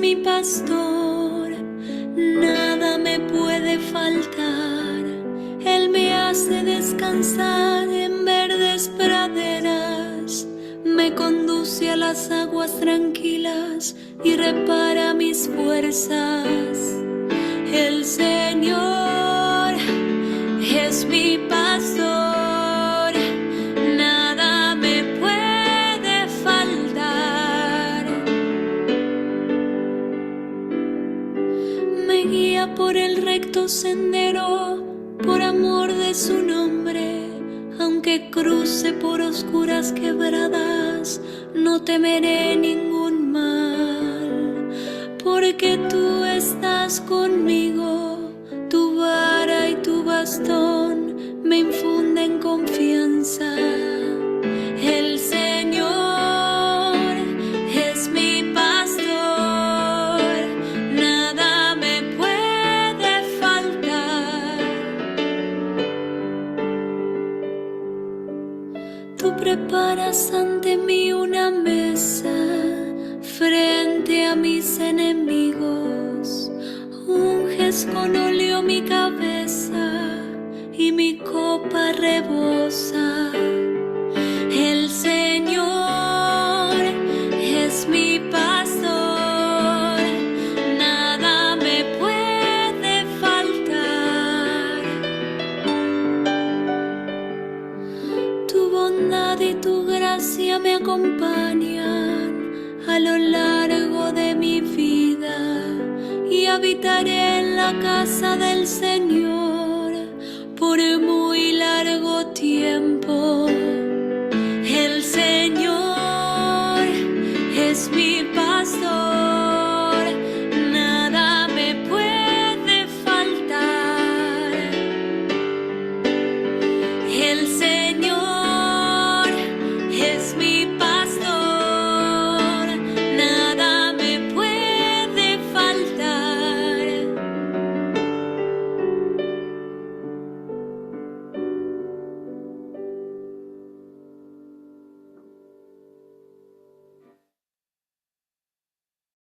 mi pastor, nada me puede faltar. Él me hace descansar en verdes praderas, me conduce a las aguas tranquilas y repara mis fuerzas. El Señor es mi pastor, nada me puede faltar. Me guía por el recto sendero, por amor de su nombre. Aunque cruce por oscuras quebradas, no temeré ningún mal, porque tú estás conmigo, tu vara y tu bastón me infunden confianza. El Señor es mi pastor, nada me puede faltar. Tú preparas ante mí una mesa frente a mis enemigos, unges con óleo mi cabeza y mi copa rebosa. El Señor es mi pastor, nada me puede faltar. Tu bondad y tu gracia me acompañan a lo largo de mi vida, y habitaré en la casa del Señor por muy largo tiempo. El Señor es mi pastor, nada me puede faltar. El Señor es mi pastor, nada me puede faltar.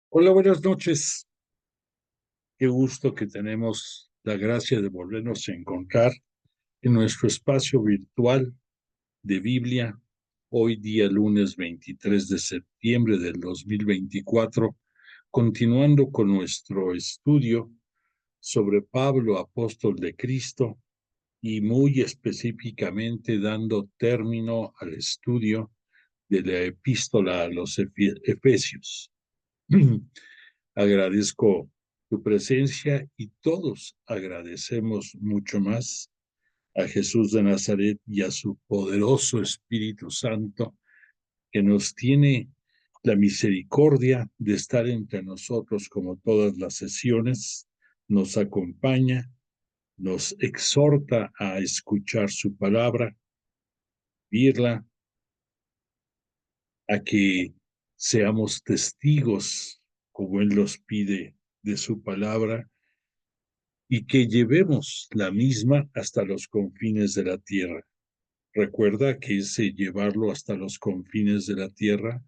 Hola, buenas noches. Qué gusto que tenemos la gracia de volvernos a encontrar en nuestro espacio virtual de Biblia, hoy día lunes 23 de septiembre del 2024, continuando con nuestro estudio sobre Pablo, apóstol de Cristo, y muy específicamente dando término al estudio de la epístola a los Efesios. Agradezco tu presencia y todos agradecemos mucho más a Jesús de Nazaret y a su poderoso Espíritu Santo, que nos tiene la misericordia de estar entre nosotros como todas las sesiones, nos acompaña, nos exhorta a escuchar su palabra, vivirla, a que seamos testigos, como Él los pide, de su palabra, y que llevemos la misma hasta los confines de la tierra. Recuerda que ese llevarlo hasta los confines de la tierra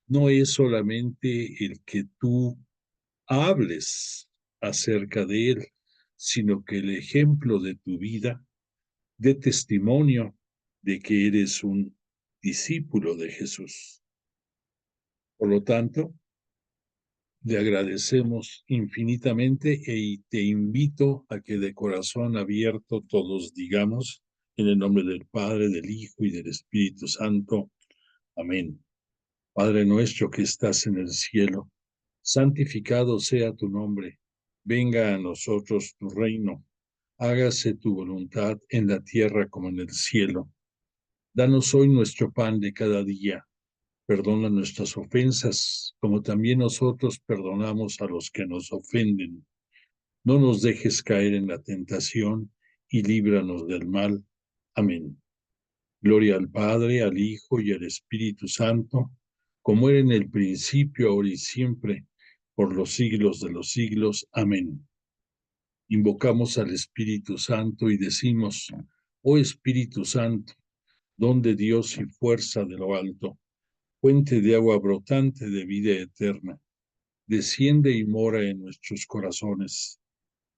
no es solamente el que tú hables acerca de Él, sino que el ejemplo de tu vida dé testimonio de que eres un discípulo de Jesús. Por lo tanto, le agradecemos infinitamente y te invito a que de corazón abierto todos digamos, en el nombre del Padre, del Hijo y del Espíritu Santo. Amén. Padre nuestro que estás en el cielo, santificado sea tu nombre. Venga a nosotros tu reino. Hágase tu voluntad en la tierra como en el cielo. Danos hoy nuestro pan de cada día. Perdona nuestras ofensas, como también nosotros perdonamos a los que nos ofenden. No nos dejes caer en la tentación y líbranos del mal. Amén. Gloria al Padre, al Hijo y al Espíritu Santo, como era en el principio, ahora y siempre, por los siglos de los siglos. Amén. Invocamos al Espíritu Santo y decimos: oh Espíritu Santo, don de Dios y fuerza de lo alto, fuente de agua brotante de vida eterna, desciende y mora en nuestros corazones.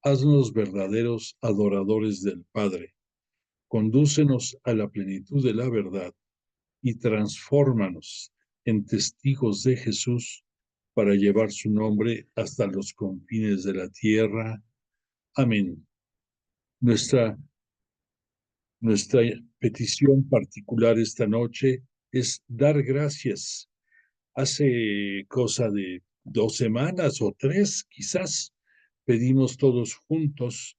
Haznos verdaderos adoradores del Padre. Condúcenos a la plenitud de la verdad y transfórmanos en testigos de Jesús para llevar su nombre hasta los confines de la tierra. Amén. Nuestra petición particular esta noche es dar gracias. Hace cosa de 2 semanas o 3, quizás, pedimos todos juntos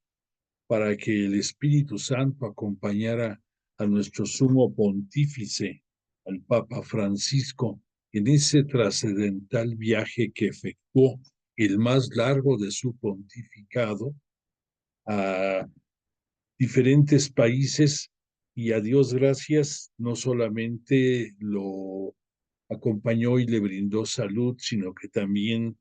para que el Espíritu Santo acompañara a nuestro sumo pontífice, al Papa Francisco, en ese trascendental viaje que efectuó, el más largo de su pontificado, a diferentes países, y a Dios gracias, no solamente lo acompañó y le brindó salud, sino que también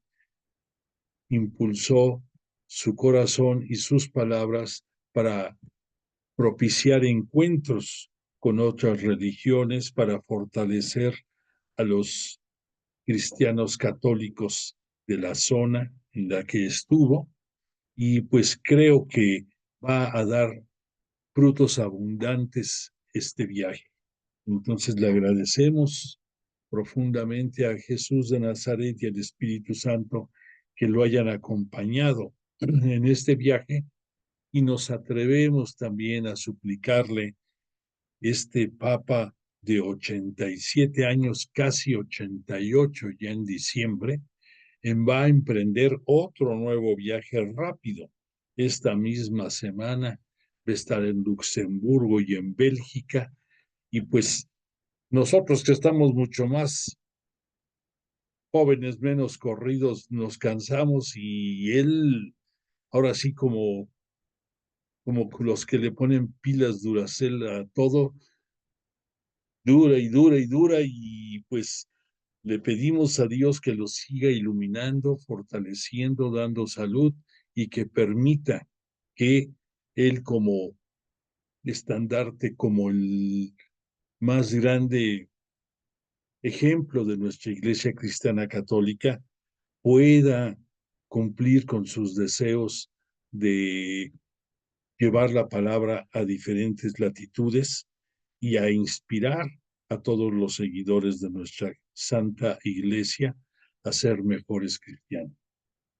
impulsó su corazón y sus palabras para propiciar encuentros con otras religiones, para fortalecer a los cristianos católicos de la zona en la que estuvo, y pues creo que va a dar frutos abundantes este viaje. Entonces le agradecemos profundamente a Jesús de Nazaret y al Espíritu Santo que lo hayan acompañado en este viaje, y nos atrevemos también a suplicarle, este Papa de 87 años, casi 88 ya en diciembre, va a emprender otro nuevo viaje rápido. Esta misma semana va a estar en Luxemburgo y en Bélgica, y pues nosotros que estamos mucho más jóvenes, menos corridos, nos cansamos, y él, ahora sí, como los que le ponen pilas Duracell a todo, dura y dura y dura, y pues le pedimos a Dios que lo siga iluminando, fortaleciendo, dando salud, y que permita que él, como estandarte, como el más grande ejemplo de nuestra Iglesia Cristiana Católica, pueda cumplir con sus deseos de llevar la palabra a diferentes latitudes y a inspirar a todos los seguidores de nuestra Santa Iglesia a ser mejores cristianos.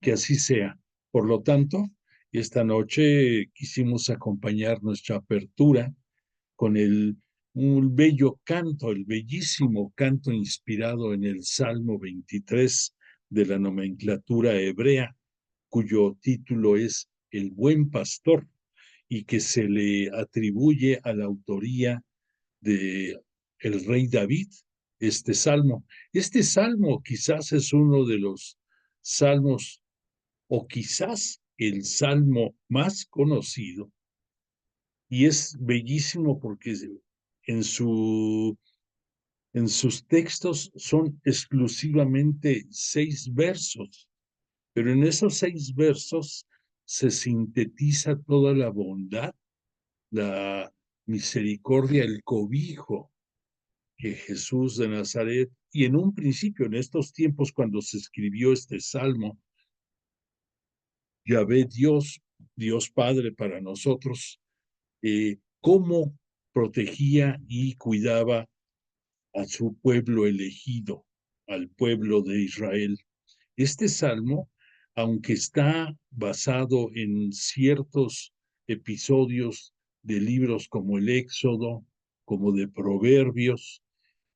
Que así sea. Por lo tanto, esta noche quisimos acompañar nuestra apertura con un bello canto, el bellísimo canto inspirado en el Salmo 23 de la nomenclatura hebrea, cuyo título es El Buen Pastor, y que se le atribuye a la autoría de el rey David, este salmo. Este salmo quizás es uno de los salmos, o quizás el salmo más conocido, y es bellísimo porque en, su, en sus textos son exclusivamente 6 versos, pero en esos 6 versos se sintetiza toda la bondad, la misericordia, el cobijo que Jesús de Nazaret, y en un principio, en estos tiempos cuando se escribió este salmo, Yahvé Dios, Dios Padre para nosotros, cómo protegía y cuidaba a su pueblo elegido, al pueblo de Israel. Este salmo, aunque está basado en ciertos episodios de libros como el Éxodo, como de Proverbios,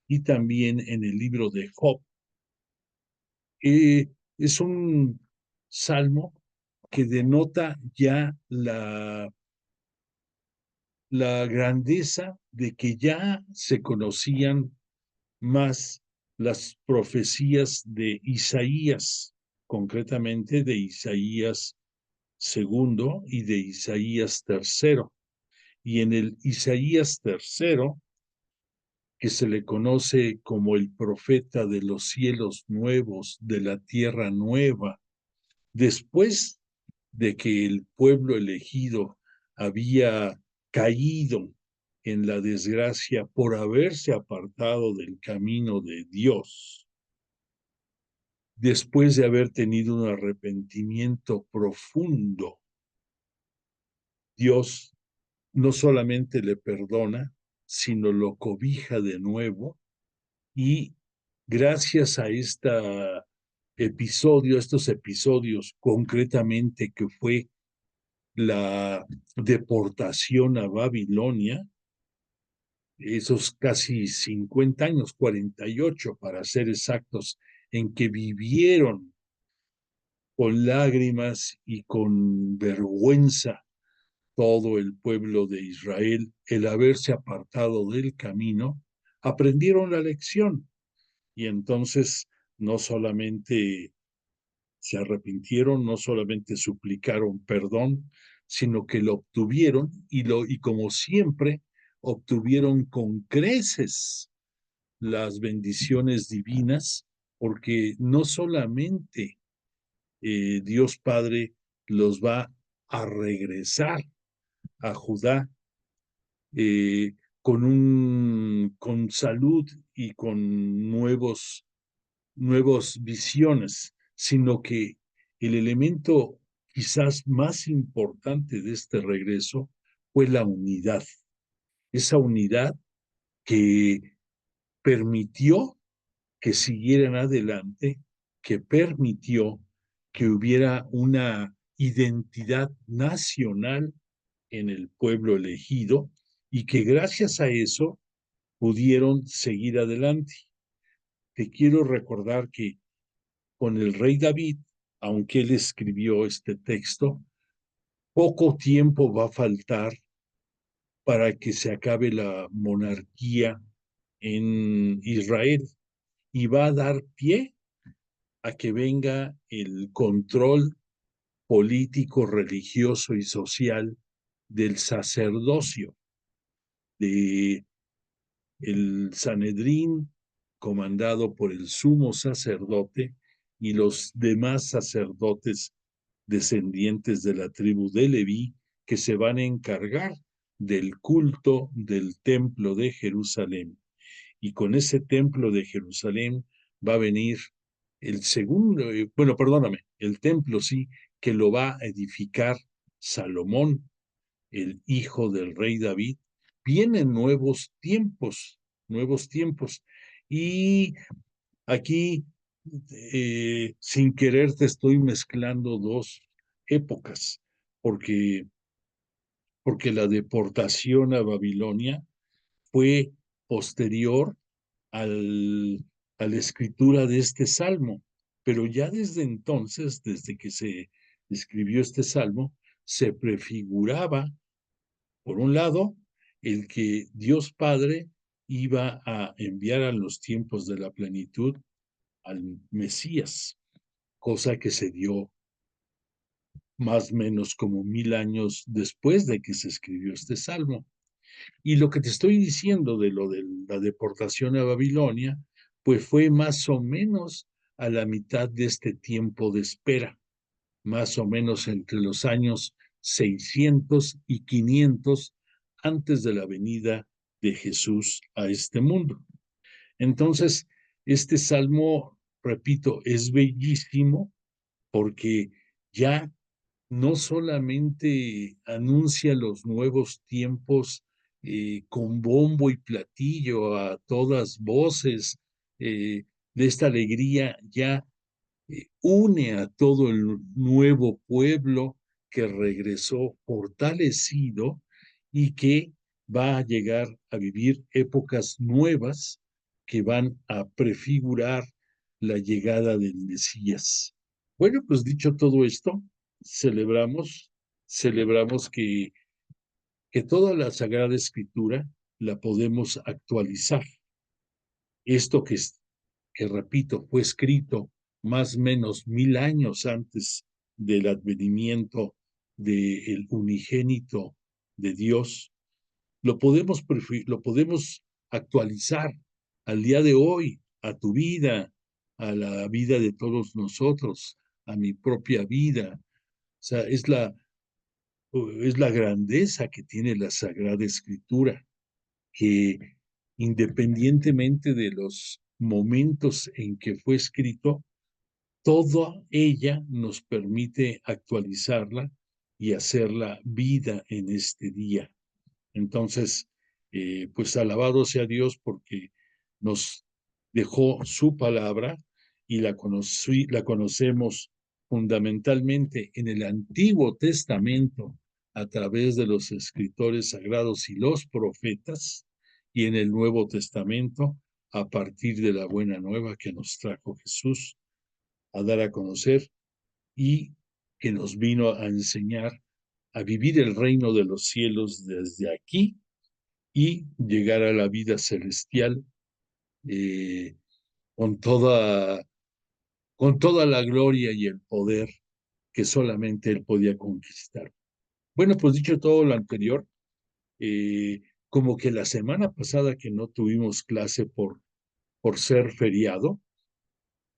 y también en el libro de Job, es un salmo que denota ya la grandeza de que ya se conocían más las profecías de Isaías, concretamente de Isaías segundo y de Isaías tercero. Y en el Isaías tercero, que se le conoce como el profeta de los cielos nuevos, de la tierra nueva, después de que el pueblo elegido había caído en la desgracia por haberse apartado del camino de Dios, después de haber tenido un arrepentimiento profundo, Dios no solamente le perdona, sino lo cobija de nuevo y gracias a estos episodios concretamente que fue la deportación a Babilonia, esos casi 50 años, 48 para ser exactos, en que vivieron con lágrimas y con vergüenza todo el pueblo de Israel, el haberse apartado del camino, aprendieron la lección y entonces no solamente se arrepintieron, no solamente suplicaron perdón, sino que lo obtuvieron y como siempre obtuvieron con creces las bendiciones divinas, porque no solamente Dios Padre los va a regresar a Judá eh, con salud y con nuevos visiones, sino que el elemento quizás más importante de este regreso fue la unidad, esa unidad que permitió que siguieran adelante, que permitió que hubiera una identidad nacional en el pueblo elegido y que gracias a eso pudieron seguir adelante. Te quiero recordar que con el rey David, aunque él escribió este texto, poco tiempo va a faltar para que se acabe la monarquía en Israel y va a dar pie a que venga el control político, religioso y social del sacerdocio, de el Sanedrín, comandado por el sumo sacerdote y los demás sacerdotes descendientes de la tribu de Leví, que se van a encargar del culto del templo de Jerusalén. Y con ese templo de Jerusalén va a venir el segundo, bueno, perdóname, el templo sí, que lo va a edificar Salomón, el hijo del rey David. Vienen nuevos tiempos. Y aquí, sin querer, te estoy mezclando dos épocas, porque, porque la deportación a Babilonia fue posterior al, a la escritura de este salmo, pero ya desde entonces, desde que se escribió este salmo, se prefiguraba, por un lado, el que Dios Padre iba a enviar a los tiempos de la plenitud al Mesías, cosa que se dio más o menos como 1000 años después de que se escribió este salmo. Y lo que te estoy diciendo de lo de la deportación a Babilonia, pues fue más o menos a la mitad de este tiempo de espera, más o menos entre los años 600 y 500 antes de la venida de Jesús a este mundo. Entonces, este salmo, repito, es bellísimo porque ya no solamente anuncia los nuevos tiempos con bombo y platillo a todas voces de esta alegría, ya une a todo el nuevo pueblo que regresó fortalecido y que va a llegar a vivir épocas nuevas que van a prefigurar la llegada del Mesías. Bueno, pues dicho todo esto, celebramos, celebramos que toda la Sagrada Escritura la podemos actualizar. Esto que repito, fue escrito más o menos 1000 años antes del advenimiento del unigénito de Dios, lo podemos actualizar al día de hoy, a tu vida, a la vida de todos nosotros, a mi propia vida. O sea, es la grandeza que tiene la Sagrada Escritura, que independientemente de los momentos en que fue escrito, toda ella nos permite actualizarla y hacerla vida en este día. Entonces, pues alabado sea Dios porque nos dejó su palabra y la conocemos fundamentalmente en el Antiguo Testamento a través de los escritores sagrados y los profetas, y en el Nuevo Testamento a partir de la buena nueva que nos trajo Jesús a dar a conocer y que nos vino a enseñar a vivir el reino de los cielos desde aquí y llegar a la vida celestial eh, con con toda la gloria y el poder que solamente Él podía conquistar. Bueno, pues dicho todo lo anterior, como que la semana pasada que no tuvimos clase por ser feriado,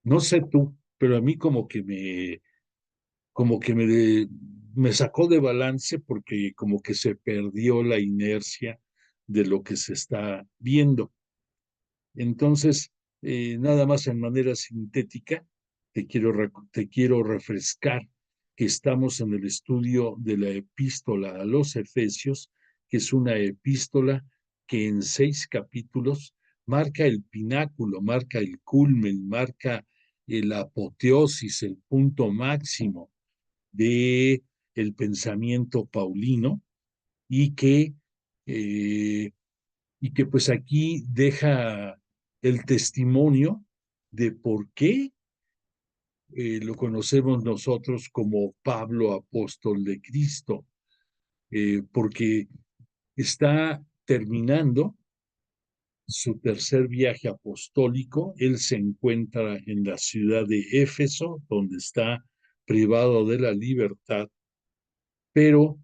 no sé tú, pero a mí como que me sacó de balance porque como que se perdió la inercia de lo que se está viendo. Entonces, nada más en manera sintética, te quiero refrescar que estamos en el estudio de la epístola a los Efesios, que es una epístola que en 6 capítulos marca el pináculo, marca el culmen, marca la apoteosis, el punto máximo de el pensamiento paulino y eh, que pues aquí deja el testimonio de por qué lo conocemos nosotros como Pablo apóstol de Cristo, porque está terminando su tercer viaje apostólico. Él se encuentra en la ciudad de Éfeso, donde está privado de la libertad, pero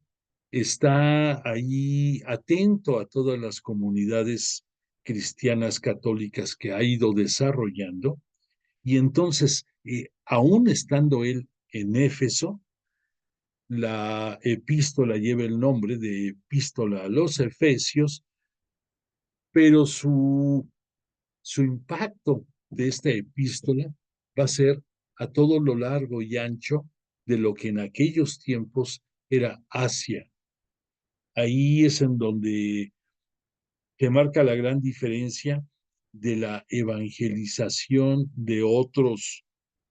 está ahí atento a todas las comunidades cristianas católicas que ha ido desarrollando. Y entonces, aún estando él en Éfeso, la epístola lleva el nombre de Epístola a los Efesios, pero su impacto de esta epístola va a ser a todo lo largo y ancho de lo que en aquellos tiempos era Asia. Ahí es en donde se marca la gran diferencia de la evangelización de otros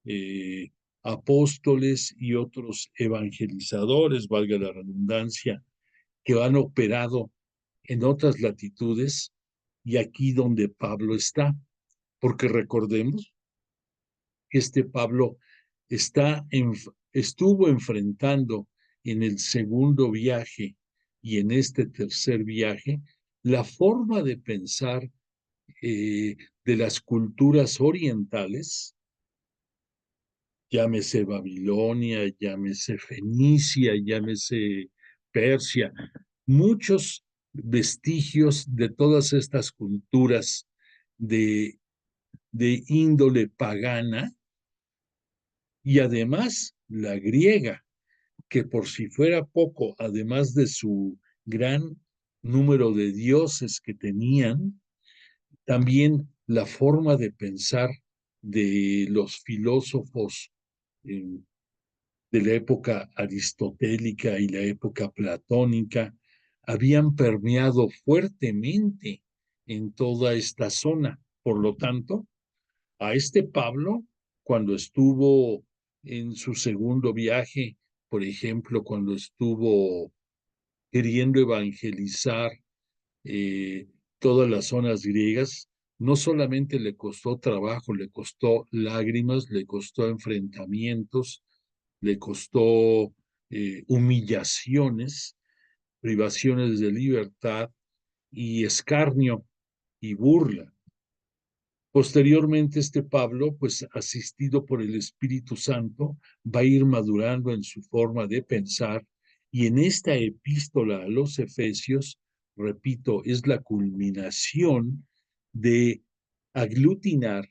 eh, apóstoles y otros evangelizadores, valga la redundancia, que han operado en otras latitudes y aquí donde Pablo está. Porque recordemos que este Pablo estuvo enfrentando en el segundo viaje y en este tercer viaje la forma de pensar de las culturas orientales, llámese Babilonia, llámese Fenicia, llámese Persia, muchos vestigios de todas estas culturas de, de índole pagana y además la griega, que por si fuera poco, además de su gran número de dioses que tenían, también la forma de pensar de los filósofos eh, de la época aristotélica y la época platónica habían permeado fuertemente en toda esta zona. Por lo tanto, a este Pablo, cuando estuvo en su segundo viaje, por ejemplo, cuando estuvo queriendo evangelizar todas las zonas griegas, no solamente le costó trabajo, le costó lágrimas, le costó enfrentamientos, le costó humillaciones, privaciones de libertad y escarnio y burla. Posteriormente, este Pablo, pues asistido por el Espíritu Santo, va a ir madurando en su forma de pensar y en esta epístola a los Efesios, repito, es la culminación de aglutinar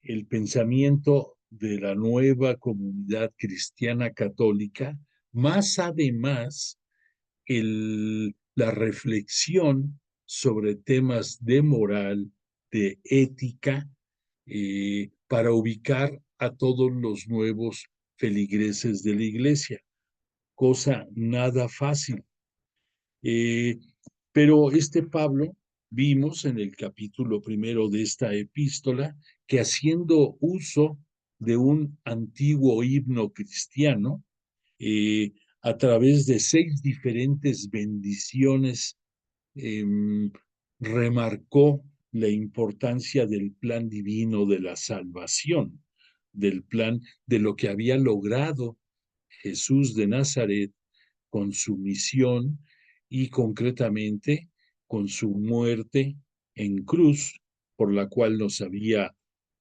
el pensamiento de la nueva comunidad cristiana católica, más además la reflexión sobre temas de moral, de ética, para ubicar a todos los nuevos feligreses de la iglesia, cosa nada fácil. Pero este Pablo, vimos en el capítulo primero de esta epístola, que haciendo uso de un antiguo himno cristiano, a través de 6 diferentes bendiciones, remarcó la importancia del plan divino de la salvación, del plan de lo que había logrado Jesús de Nazaret con su misión y concretamente con su muerte en cruz, por la cual nos había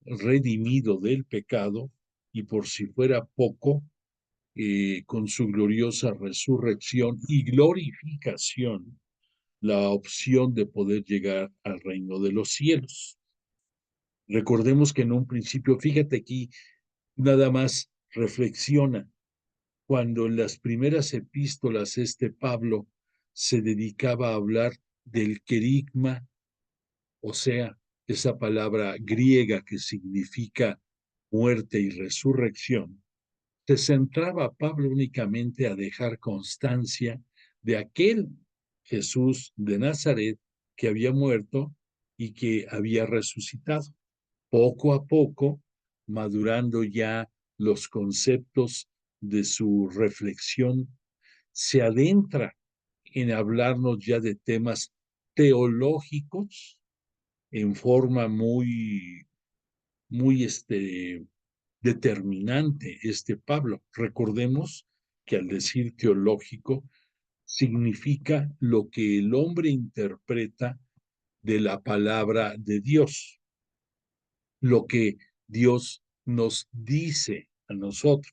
redimido del pecado, y por si fuera poco, con su gloriosa resurrección y glorificación, la opción de poder llegar al reino de los cielos. Recordemos que en un principio, fíjate aquí, nada más reflexiona, cuando en las primeras epístolas este Pablo se dedicaba a hablar del querigma, o sea, esa palabra griega que significa muerte y resurrección, se centraba Pablo únicamente a dejar constancia de aquel Jesús de Nazaret que había muerto y que había resucitado. Poco a poco, madurando ya los conceptos de su reflexión, se adentra en hablarnos ya de temas teológicos en forma muy determinante este Pablo. Recordemos que al decir teológico significa lo que el hombre interpreta de la palabra de Dios, lo que Dios nos dice a nosotros.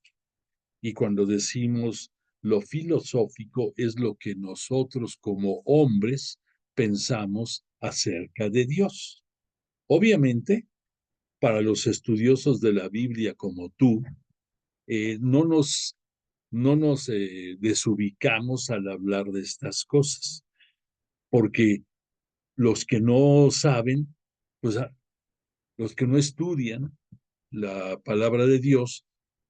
Y cuando decimos lo filosófico es lo que nosotros como hombres pensamos acerca de Dios. Obviamente, para los estudiosos de la Biblia como tú, no nos desubicamos al hablar de estas cosas, porque los que no saben, pues los que no estudian la palabra de Dios,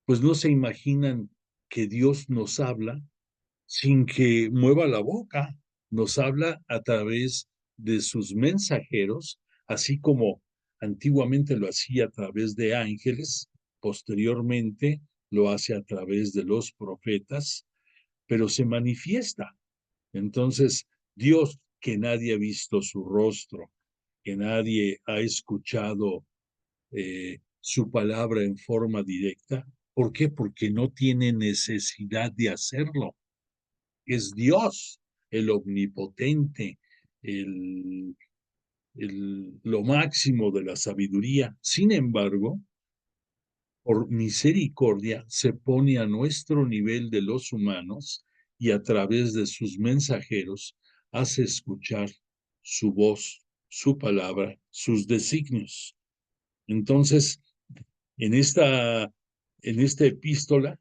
pues no se imaginan que Dios nos habla sin que mueva la boca, nos habla a través de sus mensajeros, así como antiguamente lo hacía a través de ángeles, posteriormente lo hace a través de los profetas, pero se manifiesta. Entonces, Dios, que nadie ha visto su rostro, que nadie ha escuchado su palabra en forma directa. ¿Por qué? Porque no tiene necesidad de hacerlo. Es Dios, el omnipotente, el, lo máximo de la sabiduría. Sin embargo, por misericordia, se pone a nuestro nivel de los humanos y a través de sus mensajeros hace escuchar su voz, su palabra, sus designios. Entonces, en esta epístola,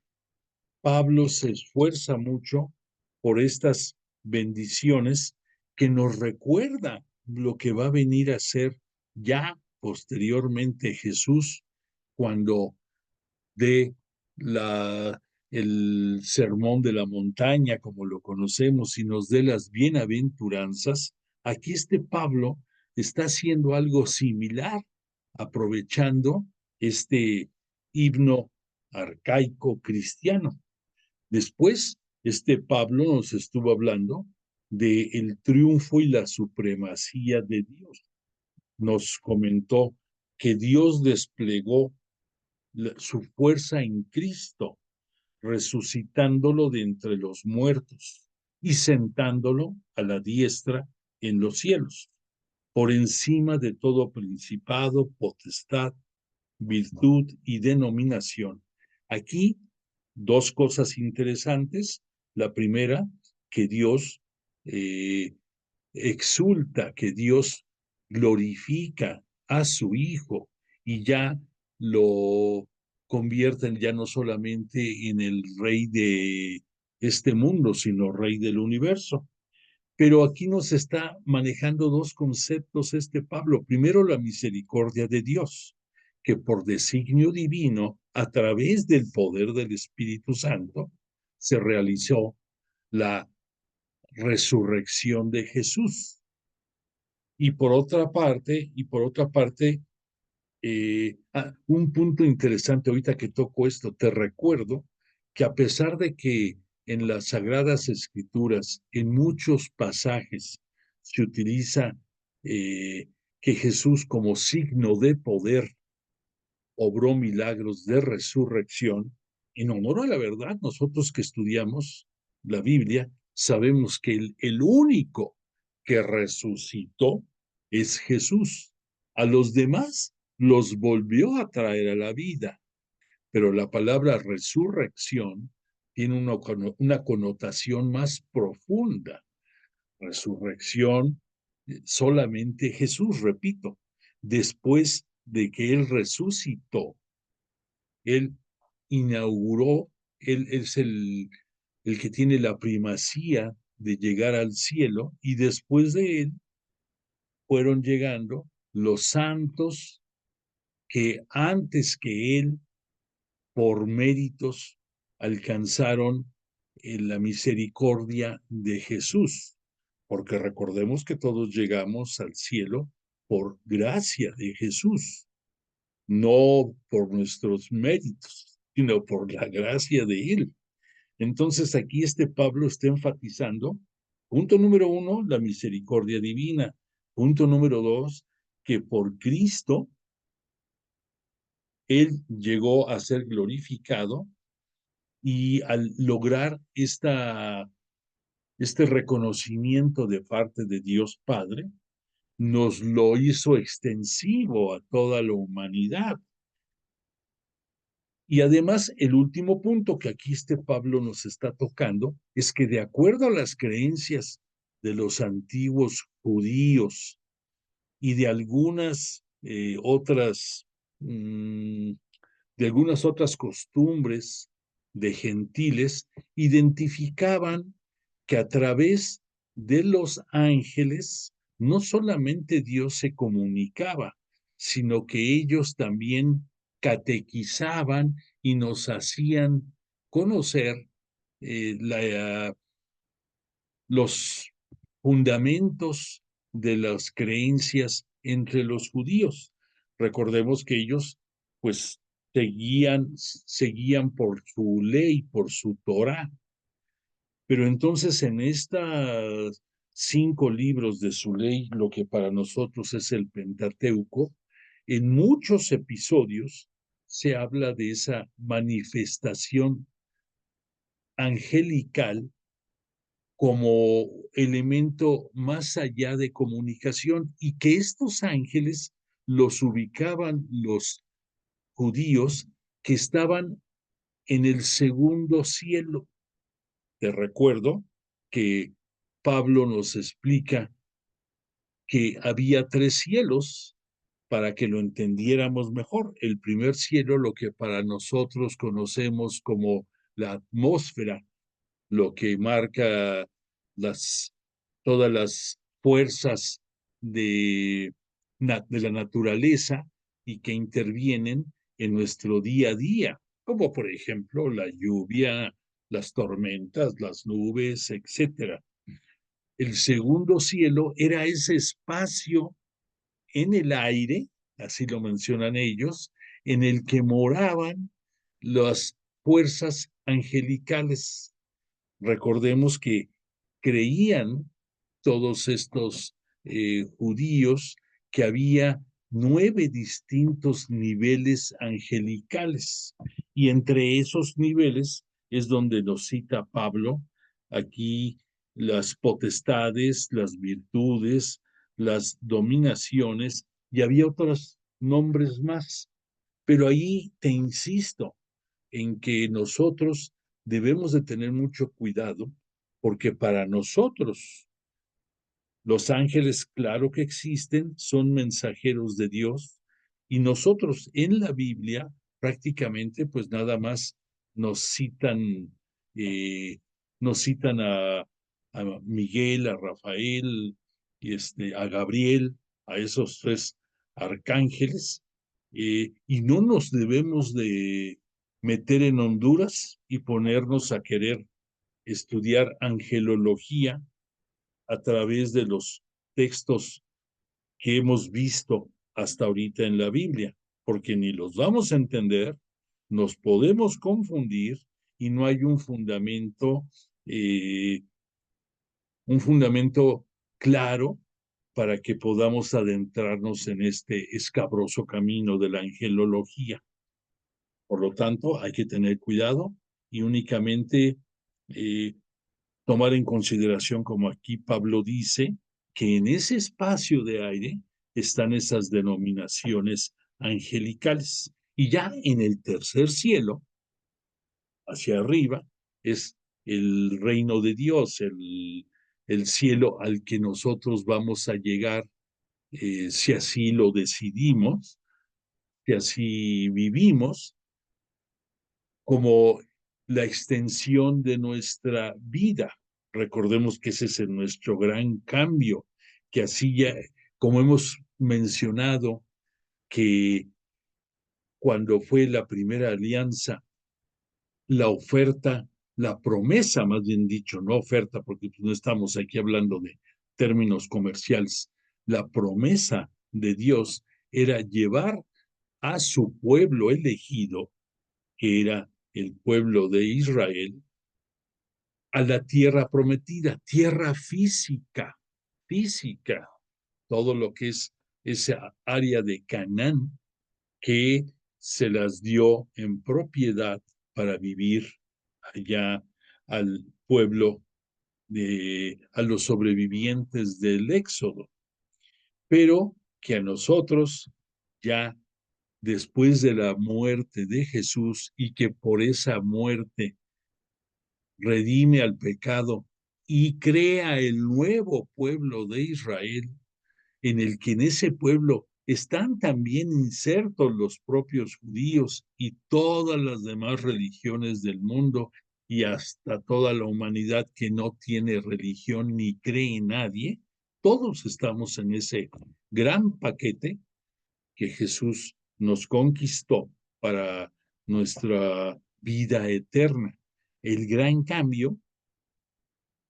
Pablo se esfuerza mucho por estas bendiciones que nos recuerda lo que va a venir a ser ya posteriormente Jesús cuando dé el sermón de la montaña, como lo conocemos, y nos dé las bienaventuranzas. Aquí este Pablo está haciendo algo similar, aprovechando este himno arcaico cristiano. Después, este Pablo nos estuvo hablando de el triunfo y la supremacía de Dios. Nos comentó que Dios desplegó su fuerza en Cristo, resucitándolo de entre los muertos y sentándolo a la diestra en los cielos, por encima de todo principado, potestad, virtud y denominación. Aquí, dos cosas interesantes. La primera, que Dios exulta, que Dios glorifica a su Hijo y ya lo convierten ya no solamente en el rey de este mundo, sino rey del universo. Pero aquí nos está manejando dos conceptos este Pablo. Primero, la misericordia de Dios, que por designio divino a través del poder del Espíritu Santo, se realizó la resurrección de Jesús. Y por otra parte, un punto interesante ahorita que toco esto, te recuerdo que a pesar de que en las Sagradas Escrituras, en muchos pasajes, se utiliza que Jesús como signo de poder obró milagros de resurrección, en honor a la verdad, nosotros que estudiamos la Biblia, sabemos que el único que resucitó es Jesús. A los demás los volvió a traer a la vida, pero la palabra resurrección tiene una connotación más profunda. Resurrección, solamente Jesús, repito, después de que Él resucitó, Él inauguró, Él es el que tiene la primacía de llegar al cielo, y después de Él fueron llegando los santos que antes que Él, por méritos, alcanzaron la misericordia de Jesús, porque recordemos que todos llegamos al cielo por gracia de Jesús, no por nuestros méritos, sino por la gracia de Él. Entonces aquí Pablo está enfatizando, punto número uno, la misericordia divina. Punto número dos, que por Cristo Él llegó a ser glorificado, y al lograr este reconocimiento de parte de Dios Padre, nos lo hizo extensivo a toda la humanidad. Y además, el último punto que aquí Pablo nos está tocando es que, de acuerdo a las creencias de los antiguos judíos y de algunas otras de algunas otras costumbres de gentiles, identificaban que a través de los ángeles no solamente Dios se comunicaba, sino que ellos también catequizaban y nos hacían conocer los fundamentos de las creencias entre los judíos. Recordemos que ellos, pues, seguían por su ley, por su Torá. Pero entonces, en estos 5 libros de su ley, lo que para nosotros es el Pentateuco, en muchos episodios se habla de esa manifestación angelical como elemento más allá de comunicación, y que estos ángeles los ubicaban los judíos que estaban en el segundo cielo. Te recuerdo que Pablo nos explica que había 3 cielos para que lo entendiéramos mejor. El primer cielo, lo que para nosotros conocemos como la atmósfera, lo que marca todas las fuerzas de la naturaleza y que intervienen en nuestro día a día, como por ejemplo la lluvia, las tormentas, las nubes, etcétera. El segundo cielo era ese espacio en el aire, así lo mencionan ellos, en el que moraban las fuerzas angelicales. Recordemos que creían todos estos judíos que había 9 distintos niveles angelicales, y entre esos niveles es donde nos cita Pablo aquí las potestades, las virtudes, las dominaciones, y había otros nombres más. Pero ahí te insisto en que nosotros debemos de tener mucho cuidado, porque para nosotros los ángeles, claro que existen, son mensajeros de Dios, y nosotros en la Biblia prácticamente pues nada más nos citan, eh, nos citan a Miguel, a Rafael, a Gabriel, a esos 3 arcángeles, y no nos debemos de meter en Honduras y ponernos a querer estudiar angelología a través de los textos que hemos visto hasta ahorita en la Biblia, porque ni los vamos a entender, nos podemos confundir y no hay un fundamento claro para que podamos adentrarnos en este escabroso camino de la angelología. Por lo tanto, hay que tener cuidado y únicamente eh, tomar en consideración, como aquí Pablo dice, que en ese espacio de aire están esas denominaciones angelicales. Y ya en el tercer cielo, hacia arriba, es el reino de Dios, el cielo al que nosotros vamos a llegar si así lo decidimos, si así vivimos, como la extensión de nuestra vida. Recordemos que ese es nuestro gran cambio, que así ya, como hemos mencionado, que cuando fue la primera alianza, la oferta, la promesa, más bien dicho, no oferta, porque no estamos aquí hablando de términos comerciales, la promesa de Dios era llevar a su pueblo elegido, que era el pueblo de Israel, a la tierra prometida, tierra física, todo lo que es esa área de Canaán que se las dio en propiedad para vivir allá al pueblo, a los sobrevivientes del Éxodo, pero que a nosotros ya después de la muerte de Jesús y que por esa muerte redime al pecado y crea el nuevo pueblo de Israel, en el que en ese pueblo están también insertos los propios judíos y todas las demás religiones del mundo y hasta toda la humanidad que no tiene religión ni cree en nadie, todos estamos en ese gran paquete que Jesús nos conquistó para nuestra vida eterna. El gran cambio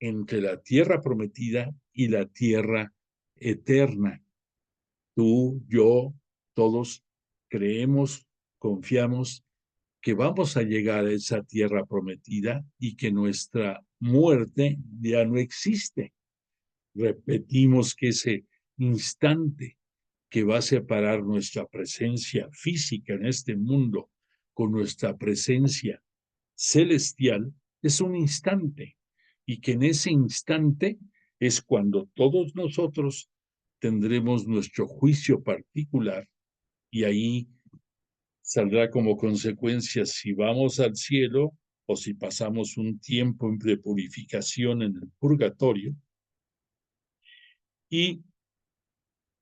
entre la tierra prometida y la tierra eterna. Tú, yo, todos creemos, confiamos que vamos a llegar a esa tierra prometida y que nuestra muerte ya no existe. Repetimos que ese instante que va a separar nuestra presencia física en este mundo con nuestra presencia celestial es un instante y que en ese instante es cuando todos nosotros tendremos nuestro juicio particular y ahí saldrá como consecuencia si vamos al cielo o si pasamos un tiempo de purificación en el purgatorio. Y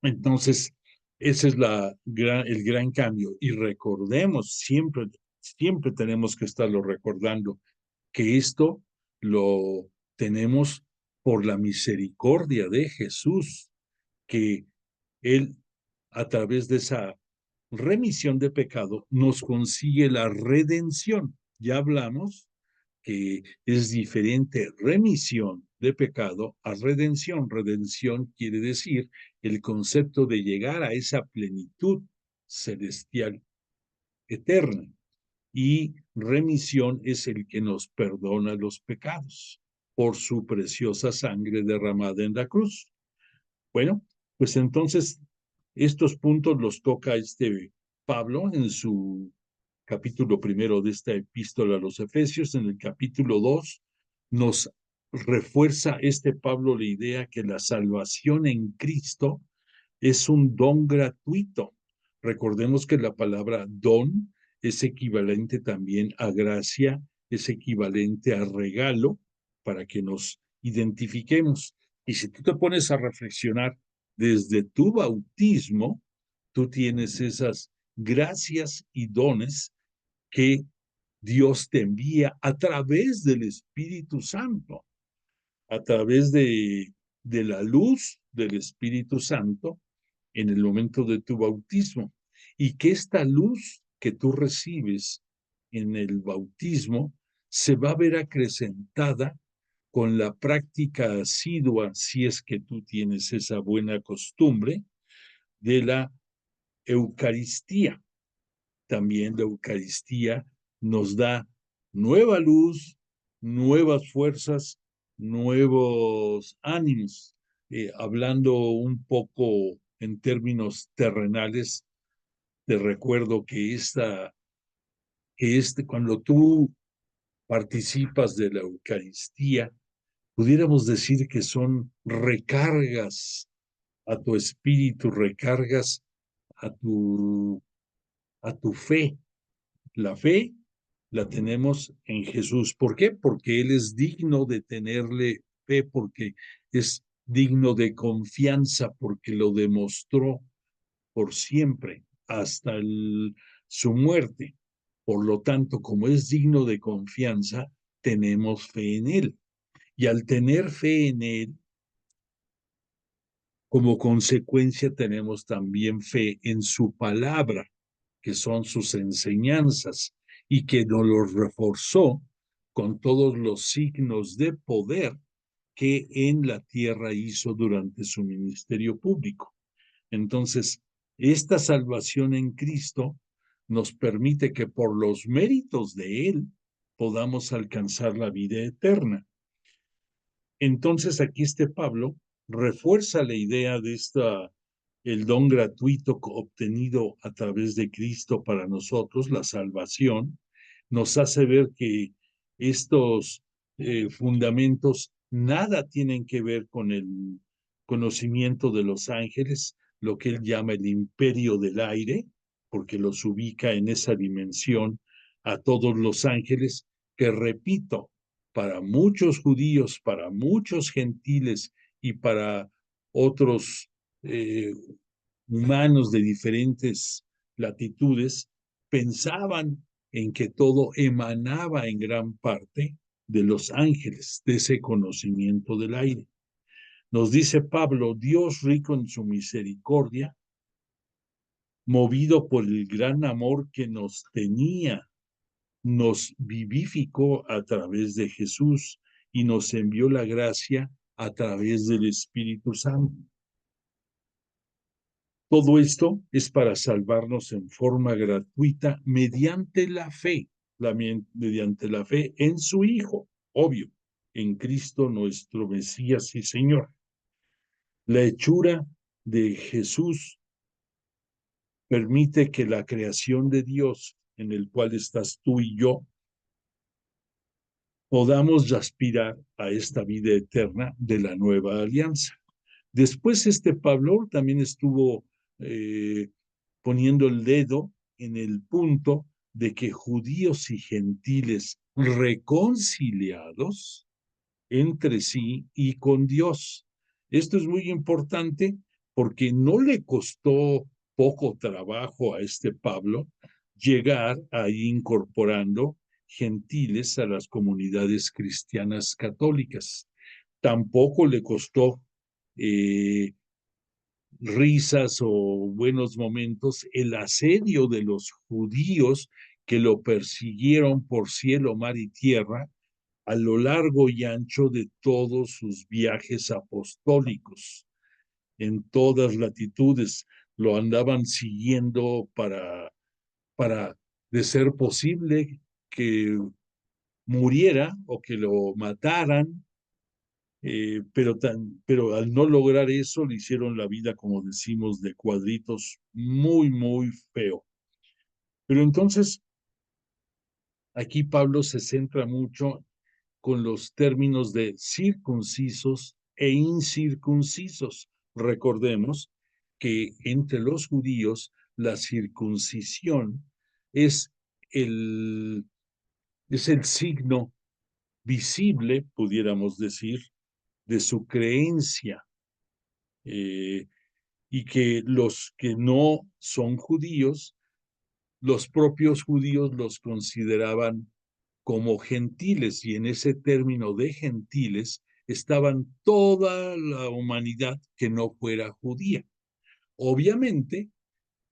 entonces ese es el gran cambio. Y recordemos, siempre tenemos que estarlo recordando, que esto lo tenemos por la misericordia de Jesús, que Él, a través de esa remisión de pecado, nos consigue la redención. Ya hablamos que es diferente remisión de pecado a redención. Redención quiere decir el concepto de llegar a esa plenitud celestial eterna. Y remisión es el que nos perdona los pecados por su preciosa sangre derramada en la cruz. Bueno, pues entonces estos puntos los toca Pablo en su capítulo primero de esta epístola a los Efesios. En el capítulo 2 nos refuerza Pablo la idea que la salvación en Cristo es un don gratuito. Recordemos que la palabra don es equivalente también a gracia, es equivalente a regalo para que nos identifiquemos. Y si tú te pones a reflexionar desde tu bautismo, tú tienes esas gracias y dones que Dios te envía a través del Espíritu Santo, a través de la luz del Espíritu Santo en el momento de tu bautismo. Y que esta luz que tú recibes en el bautismo se va a ver acrecentada con la práctica asidua, si es que tú tienes esa buena costumbre, de la Eucaristía. También la Eucaristía nos da nueva luz, nuevas fuerzas, nuevos ánimos. Hablando un poco en términos terrenales, te recuerdo que cuando tú participas de la Eucaristía, pudiéramos decir que son recargas a tu espíritu, recargas a tu fe. La fe la tenemos en Jesús. ¿Por qué? Porque Él es digno de tenerle fe, porque es digno de confianza, porque lo demostró por siempre hasta su muerte. Por lo tanto, como es digno de confianza, tenemos fe en Él. Y al tener fe en Él, como consecuencia tenemos también fe en su palabra, que son sus enseñanzas, y que nos los reforzó con todos los signos de poder que en la tierra hizo durante su ministerio público. Entonces, esta salvación en Cristo nos permite que por los méritos de Él podamos alcanzar la vida eterna. Entonces, aquí Pablo refuerza la idea de el don gratuito obtenido a través de Cristo para nosotros, la salvación, nos hace ver que estos fundamentos nada tienen que ver con el conocimiento de los ángeles, lo que él llama el imperio del aire, porque los ubica en esa dimensión a todos los ángeles, que repito, para muchos judíos, para muchos gentiles y para otros humanos de diferentes latitudes, pensaban en que todo emanaba en gran parte de los ángeles, de ese conocimiento del aire. Nos dice Pablo, Dios rico en su misericordia, movido por el gran amor que nos tenía, nos vivificó a través de Jesús y nos envió la gracia a través del Espíritu Santo. Todo esto es para salvarnos en forma gratuita mediante la fe, mediante la fe en su Hijo, obvio, en Cristo nuestro Mesías y Señor. La hechura de Jesús permite que la creación de Dios, en el cual estás tú y yo, podamos aspirar a esta vida eterna de la nueva alianza. Después Pablo también estuvo poniendo el dedo en el punto de que judíos y gentiles reconciliados entre sí y con Dios. Esto es muy importante porque no le costó poco trabajo a Pablo llegar ahí incorporando gentiles a las comunidades cristianas católicas. Tampoco le costó risas o buenos momentos el asedio de los judíos que lo persiguieron por cielo, mar y tierra a lo largo y ancho de todos sus viajes apostólicos. En todas latitudes lo andaban siguiendo para de ser posible, que muriera o que lo mataran, pero al no lograr eso le hicieron la vida, como decimos, de cuadritos, muy, muy feo. Pero entonces, aquí Pablo se centra mucho con los términos de circuncisos e incircuncisos. Recordemos que entre los judíos la circuncisión es es el signo visible, pudiéramos decir, de su creencia, y que los que no son judíos, los propios judíos los consideraban como gentiles, y en ese término de gentiles estaban toda la humanidad que no fuera judía. Obviamente,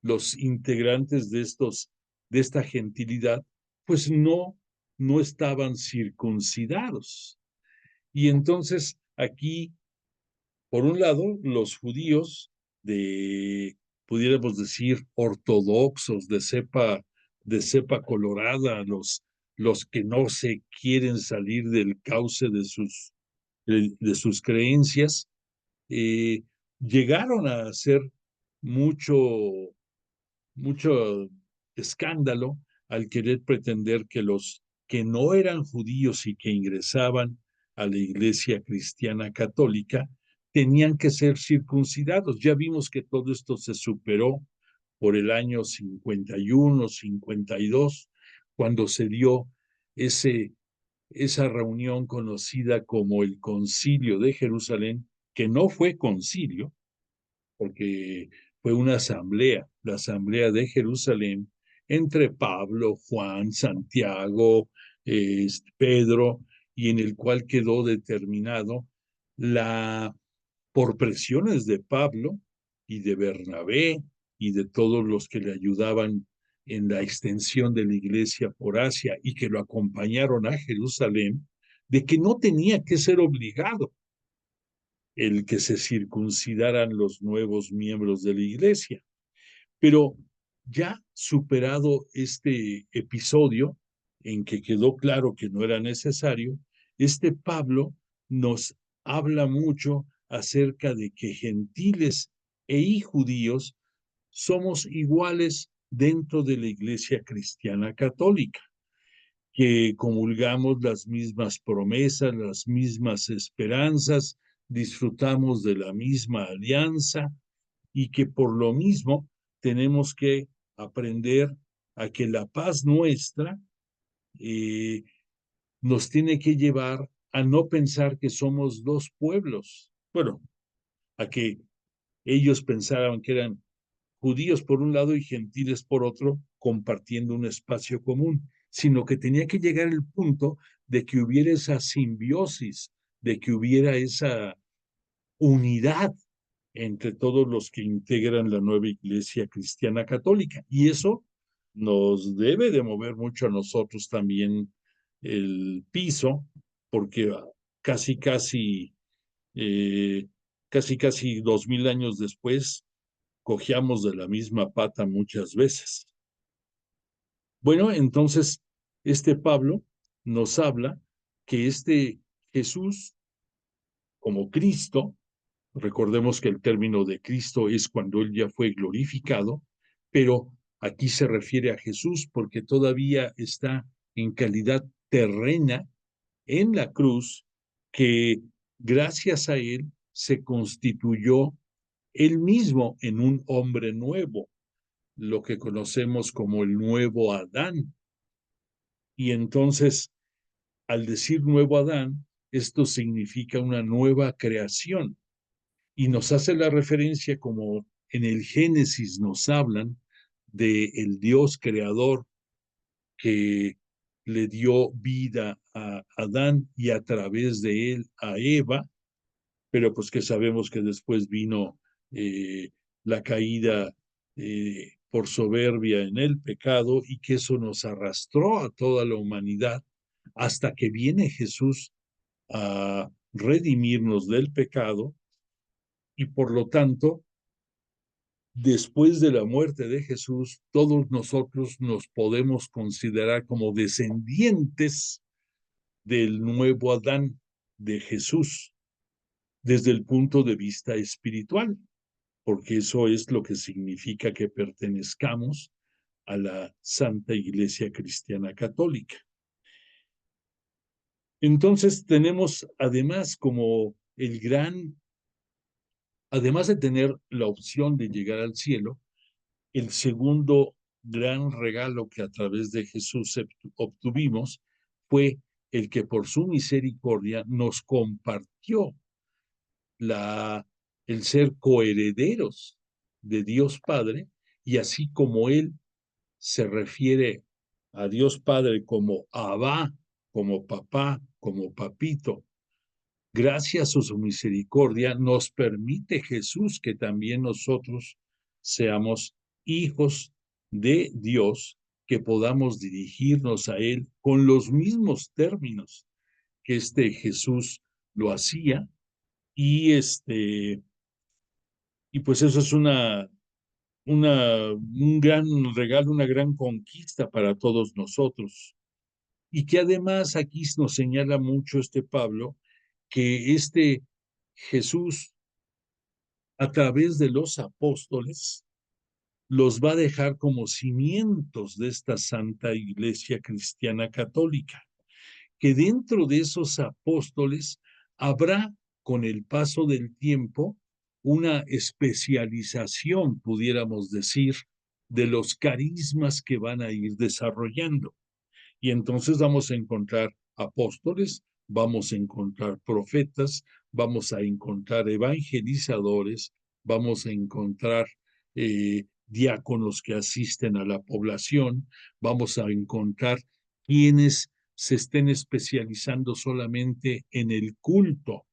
los integrantes de esta gentilidad pues no estaban circuncidados. Y entonces aquí, por un lado, los judíos pudiéramos decir, ortodoxos, de cepa colorada, los que no se quieren salir del cauce de sus creencias, eh, llegaron a hacer mucho, mucho escándalo al querer pretender que los que no eran judíos y que ingresaban a la Iglesia Cristiana Católica tenían que ser circuncidados. Ya vimos que todo esto se superó por el año 51, 52, cuando se dio esa reunión conocida como el Concilio de Jerusalén, que no fue concilio, porque fue una asamblea, la asamblea de Jerusalén, entre Pablo, Juan, Santiago, Pedro, y en el cual quedó determinado por presiones de Pablo y de Bernabé y de todos los que le ayudaban en la extensión de la iglesia por Asia y que lo acompañaron a Jerusalén, de que no tenía que ser obligado el que se circuncidaran los nuevos miembros de la iglesia. Pero ya superado este episodio en que quedó claro que no era necesario, Pablo nos habla mucho acerca de que gentiles y judíos somos iguales dentro de la Iglesia Cristiana Católica, que comulgamos las mismas promesas, las mismas esperanzas, disfrutamos de la misma alianza y que por lo mismo tenemos que aprender a que la paz nuestra eh, nos tiene que llevar a no pensar que somos dos pueblos. Bueno, a que ellos pensaban que eran judíos por un lado y gentiles por otro, compartiendo un espacio común, sino que tenía que llegar el punto de que hubiera esa simbiosis, de que hubiera esa unidad entre todos los que integran la nueva Iglesia Cristiana Católica. Y eso nos debe de mover mucho a nosotros también el piso, porque casi, casi, casi 2000 años después, cojeamos de la misma pata muchas veces. Bueno, entonces, Pablo nos habla que Jesús, como Cristo, recordemos que el término de Cristo es cuando él ya fue glorificado, pero aquí se refiere a Jesús porque todavía está en calidad terrena en la cruz, que gracias a él se constituyó él mismo en un hombre nuevo, lo que conocemos como el nuevo Adán. Y entonces, al decir nuevo Adán, esto significa una nueva creación. Y nos hace la referencia como en el Génesis nos hablan de el Dios creador que le dio vida a Adán y a través de él a Eva, pero pues que sabemos que después vino la caída por soberbia en el pecado y que eso nos arrastró a toda la humanidad hasta que viene Jesús a redimirnos del pecado y por lo tanto, después de la muerte de Jesús, todos nosotros nos podemos considerar como descendientes del nuevo Adán de Jesús desde el punto de vista espiritual, porque eso es lo que significa que pertenezcamos a la Santa Iglesia Cristiana Católica. Entonces tenemos además como además de tener la opción de llegar al cielo, el segundo gran regalo que a través de Jesús obtuvimos fue el que por su misericordia nos compartió el ser coherederos de Dios Padre, y así como Él se refiere a Dios Padre como Abba, como papá, como papito, gracias a su misericordia nos permite Jesús que también nosotros seamos hijos de Dios que podamos dirigirnos a Él con los mismos términos que este Jesús lo hacía, y y pues eso es un gran regalo, una gran conquista para todos nosotros. Y que además aquí nos señala mucho Pablo, que Jesús, a través de los apóstoles, los va a dejar como cimientos de esta santa iglesia cristiana católica, que dentro de esos apóstoles habrá, con el paso del tiempo, una especialización, pudiéramos decir, de los carismas que van a ir desarrollando. Y entonces vamos a encontrar apóstoles, vamos a encontrar profetas, vamos a encontrar evangelizadores, vamos a encontrar diáconos que asisten a la población, vamos a encontrar quienes se estén especializando solamente en el culto.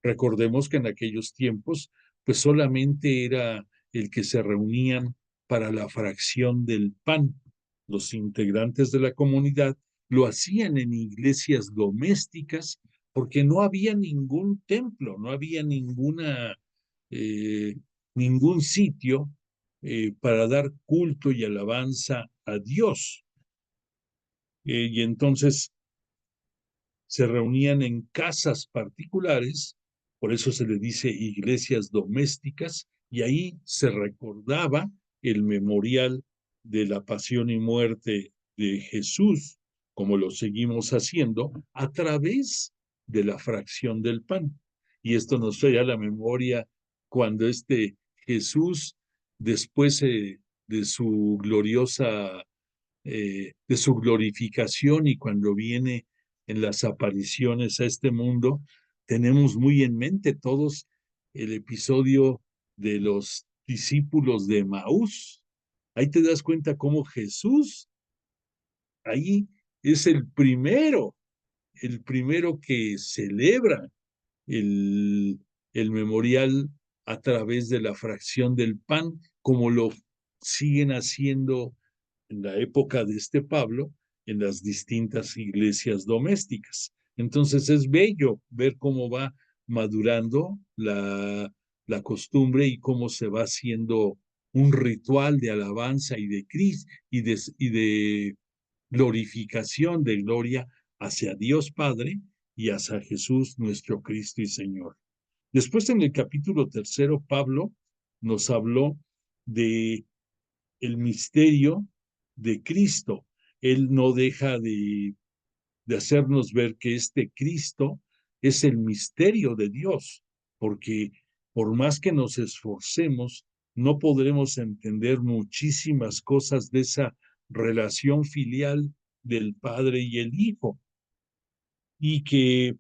Recordemos que en aquellos tiempos, pues solamente era el que se reunían para la fracción del pan. Los integrantes de la comunidad lo hacían en iglesias domésticas porque no había ningún templo, no había ningún sitio para dar culto y alabanza a Dios. Y entonces se reunían en casas particulares, por eso se le dice iglesias domésticas, y ahí se recordaba el memorial de la pasión y muerte de Jesús, como lo seguimos haciendo, a través de la fracción del pan. Y esto nos trae a la memoria cuando Jesús, después de su de su glorificación, y cuando viene en las apariciones a este mundo, tenemos muy en mente todos el episodio de los discípulos de Maús. Ahí te das cuenta cómo Jesús ahí es el primero que celebra el, el memorial a través de la fracción del pan, como lo siguen haciendo en la época de Pablo en las distintas iglesias domésticas. Entonces es bello ver cómo va madurando la costumbre y cómo se va haciendo un ritual de alabanza y de Cristo y de glorificación, de gloria hacia Dios Padre y hacia Jesús nuestro Cristo y Señor. Después, en el capítulo 3, Pablo nos habló de el misterio de Cristo. Él no deja de hacernos ver que Cristo es el misterio de Dios, porque por más que nos esforcemos, no podremos entender muchísimas cosas de esa relación filial del Padre y el Hijo, y que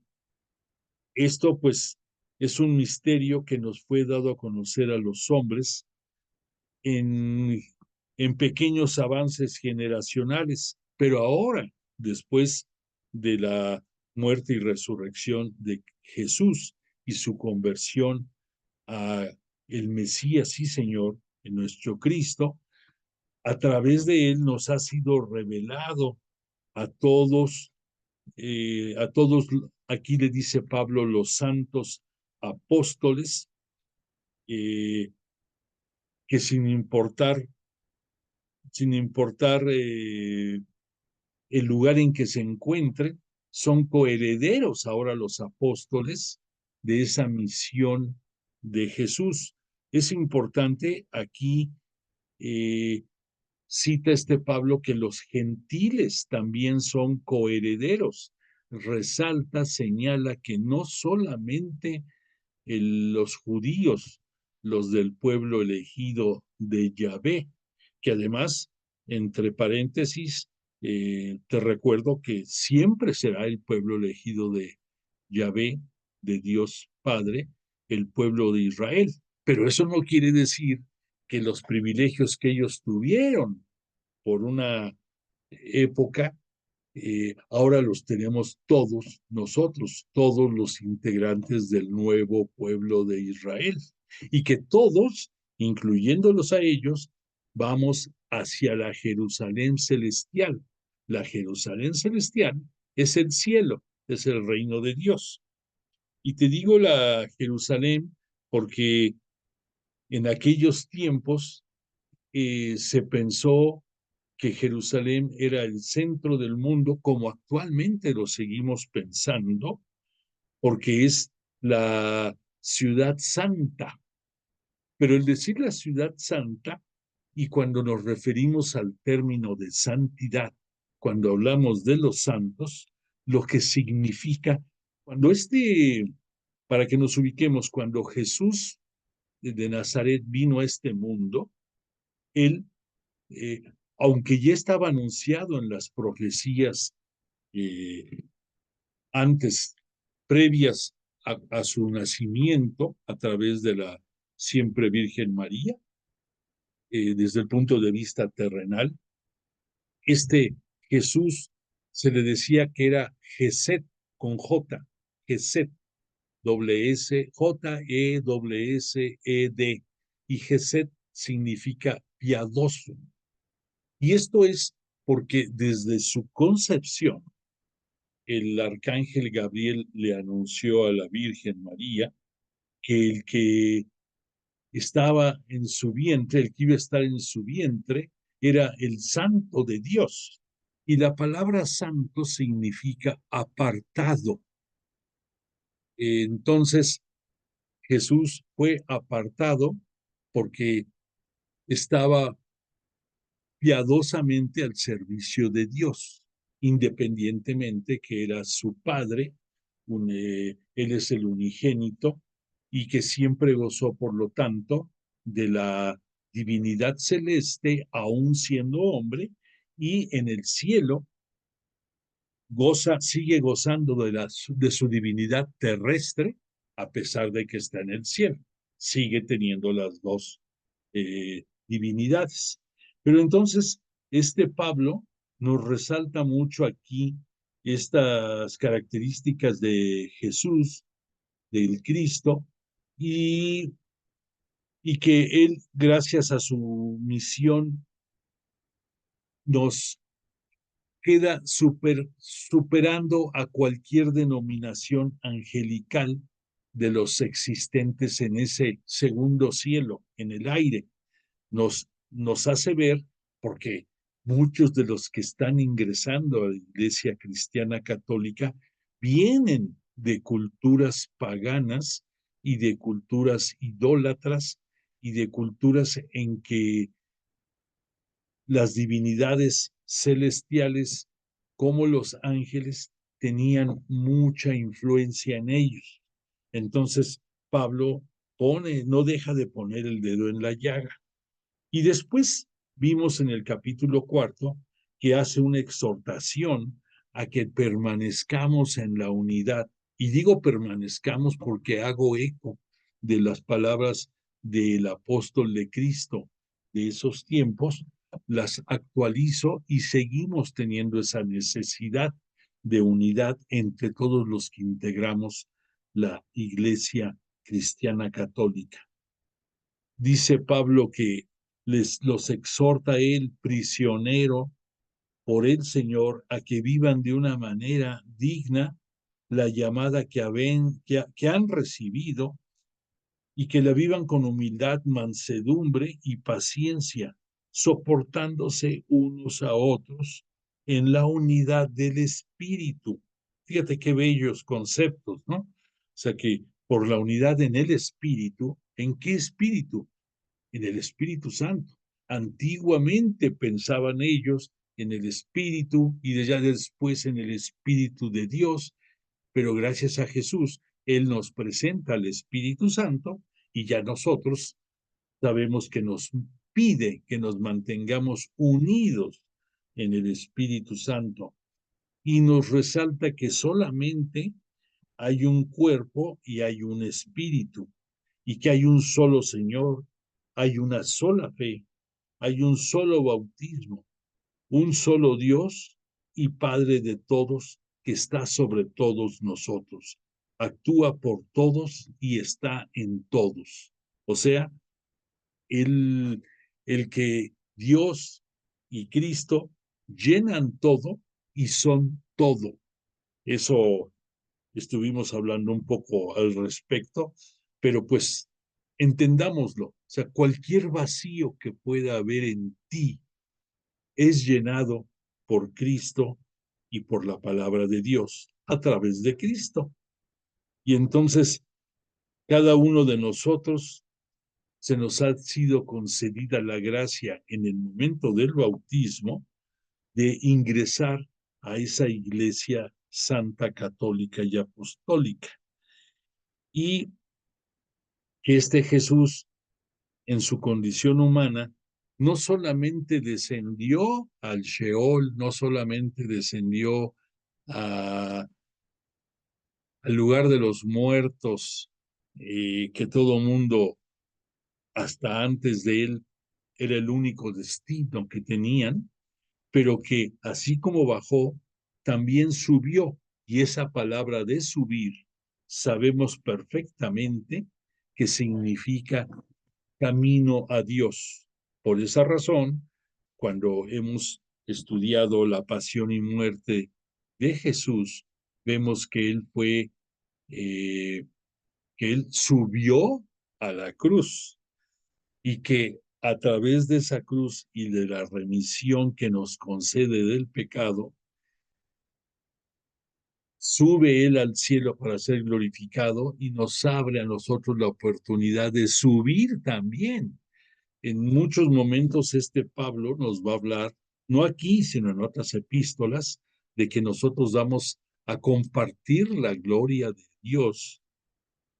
esto pues es un misterio que nos fue dado a conocer a los hombres en, en pequeños avances generacionales, pero ahora, después de la muerte y resurrección de Jesús y su conversión a el Mesías y Señor, en nuestro Cristo, a través de él nos ha sido revelado a todos, aquí le dice Pablo, los santos apóstoles, que sin importar el lugar en que se encuentren, son coherederos ahora los apóstoles de esa misión de Jesús. Es importante aquí, cita Pablo, que los gentiles también son coherederos. Resalta, señala que no solamente los judíos, los del pueblo elegido de Yahvé, que además, entre paréntesis, te recuerdo que siempre será el pueblo elegido de Yahvé, de Dios Padre, el pueblo de Israel. Pero eso no quiere decir que los privilegios que ellos tuvieron por una época, ahora los tenemos todos nosotros, todos los integrantes del nuevo pueblo de Israel, y que todos, incluyéndolos a ellos, vamos hacia la Jerusalén celestial. La Jerusalén celestial es el cielo, es el reino de Dios. Y te digo la Jerusalén porque en aquellos tiempos se pensó que Jerusalén era el centro del mundo, como actualmente lo seguimos pensando, porque es la ciudad santa. Pero el decir la ciudad santa, y cuando nos referimos al término de santidad, cuando hablamos de los santos, lo que significa, cuando para que nos ubiquemos, cuando Jesús de Nazaret vino a este mundo, él, eh, aunque ya estaba anunciado en las profecías eh, antes, previas a su nacimiento, a través de la siempre Virgen María, desde el punto de vista terrenal, este Jesús se le decía que era Geset con J, Geset, doble S, J-E-S-E-D, y Geset significa piadoso. Y esto es porque desde su concepción, el arcángel Gabriel le anunció a la Virgen María que el que estaba en su vientre, el que iba a estar en su vientre, era el santo de Dios. Y la palabra santo significa apartado. Entonces, Jesús fue apartado porque estaba piadosamente al servicio de Dios, independientemente que era su padre, él es el unigénito, y que siempre gozó, por lo tanto, de la divinidad celeste, aún siendo hombre, y en el cielo sigue gozando de su divinidad terrestre, a pesar de que está en el cielo. Sigue teniendo las dos divinidades. Pero entonces, este Pablo nos resalta mucho aquí estas características de Jesús, del Cristo, y, y que él, gracias a su misión, nos queda superando a cualquier denominación angelical de los existentes en ese segundo cielo, en el aire. Nos hace ver, porque muchos de los que están ingresando a la Iglesia Cristiana Católica vienen de culturas paganas y de culturas idólatras y de culturas en que las divinidades celestiales, como los ángeles, tenían mucha influencia en ellos. Entonces, Pablo no deja de poner el dedo en la llaga. Y después vimos en el capítulo 4 que hace una exhortación a que permanezcamos en la unidad. Y digo permanezcamos porque hago eco de las palabras del apóstol de Cristo de esos tiempos, las actualizo y seguimos teniendo esa necesidad de unidad entre todos los que integramos la Iglesia Cristiana Católica. Dice Pablo que los exhorta él, prisionero por el Señor, a que vivan de una manera digna la llamada que han recibido, y que la vivan con humildad, mansedumbre y paciencia, soportándose unos a otros en la unidad del Espíritu. Fíjate qué bellos conceptos, ¿no? O sea que por la unidad en el Espíritu, ¿en qué Espíritu? En el Espíritu Santo. Antiguamente pensaban ellos en el Espíritu y ya después en el Espíritu de Dios, pero gracias a Jesús, Él nos presenta al Espíritu Santo y ya nosotros sabemos que nos pide que nos mantengamos unidos en el Espíritu Santo y nos resalta que solamente hay un cuerpo y hay un espíritu, y que hay un solo Señor, hay una sola fe, hay un solo bautismo, un solo Dios y Padre de todos, que está sobre todos nosotros. Actúa por todos y está en todos. O sea, el, el que Dios y Cristo llenan todo y son todo. Eso estuvimos hablando un poco al respecto, pero pues entendámoslo. O sea, cualquier vacío que pueda haber en ti es llenado por Cristo y por la palabra de Dios a través de Cristo. Y entonces, cada uno de nosotros se nos ha sido concedida la gracia en el momento del bautismo de ingresar a esa iglesia santa, católica y apostólica. Y que este Jesús, en su condición humana, no solamente descendió al Sheol, no solamente descendió a, al lugar de los muertos, que todo mundo, hasta antes de él, era el único destino que tenían, pero que así como bajó, también subió. Y esa palabra de subir, sabemos perfectamente que significa camino a Dios. Por esa razón, cuando hemos estudiado la pasión y muerte de Jesús, vemos que él fue, que él subió a la cruz y que a través de esa cruz y de la remisión que nos concede del pecado, sube él al cielo para ser glorificado y nos abre a nosotros la oportunidad de subir también. En muchos momentos este Pablo nos va a hablar, no aquí, sino en otras epístolas, de que nosotros vamos a compartir la gloria de Dios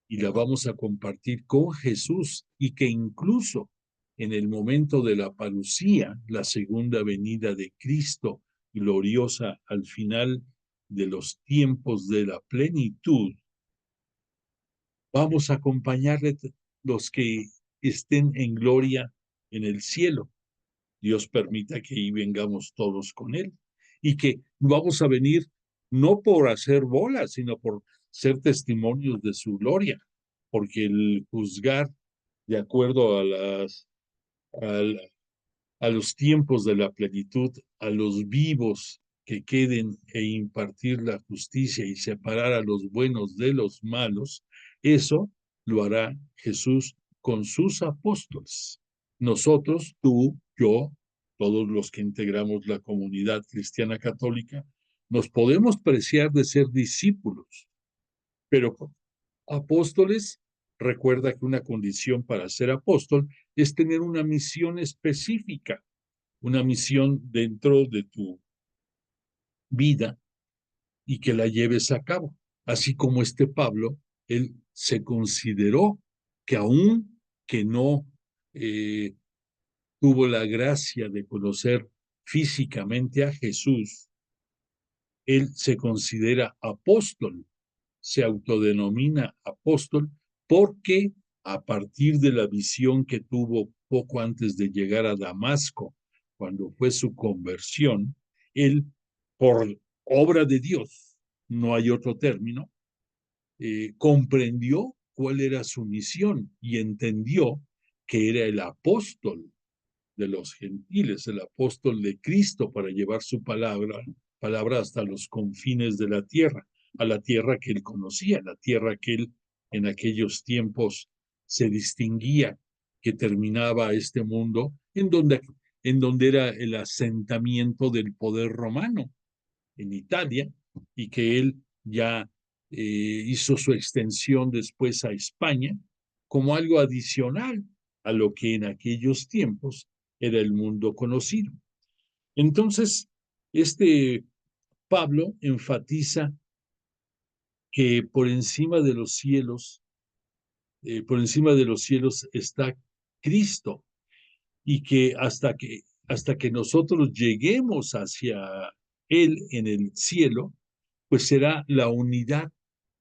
y la vamos a compartir con Jesús y que incluso en el momento de la parucía, la segunda venida de Cristo, gloriosa al final de los tiempos de la plenitud, vamos a acompañarle los que estén en gloria en el cielo. Dios permita que ahí vengamos todos con Él y que vamos a venir no por hacer bolas, sino por ser testimonios de su gloria, porque el juzgar de acuerdo al, a los tiempos de la plenitud, a los vivos que queden e impartir la justicia y separar a los buenos de los malos, eso lo hará Jesús con sus apóstoles. Nosotros, tú, yo, todos los que integramos la comunidad cristiana católica, nos podemos preciar de ser discípulos, pero apóstoles, recuerda que una condición para ser apóstol es tener una misión específica, una misión dentro de tu vida y que la lleves a cabo. Así como este Pablo, él se consideró que aún que no tuvo la gracia de conocer físicamente a Jesús, él se considera apóstol, se autodenomina apóstol porque a partir de la visión que tuvo poco antes de llegar a Damasco, cuando fue su conversión, él, por obra de Dios, no hay otro término, comprendió cuál era su misión y entendió que era el apóstol de los gentiles, el apóstol de Cristo para llevar su palabra hasta los confines de la tierra, a la tierra que él conocía, la tierra que él en aquellos tiempos se distinguía, que terminaba este mundo, en donde era el asentamiento del poder romano en Italia, y que él ya hizo su extensión después a España como algo adicional a lo que en aquellos tiempos era el mundo conocido. Entonces, este Pablo enfatiza que por encima de los cielos está Cristo y que hasta que nosotros lleguemos hacia Él en el cielo, pues será la unidad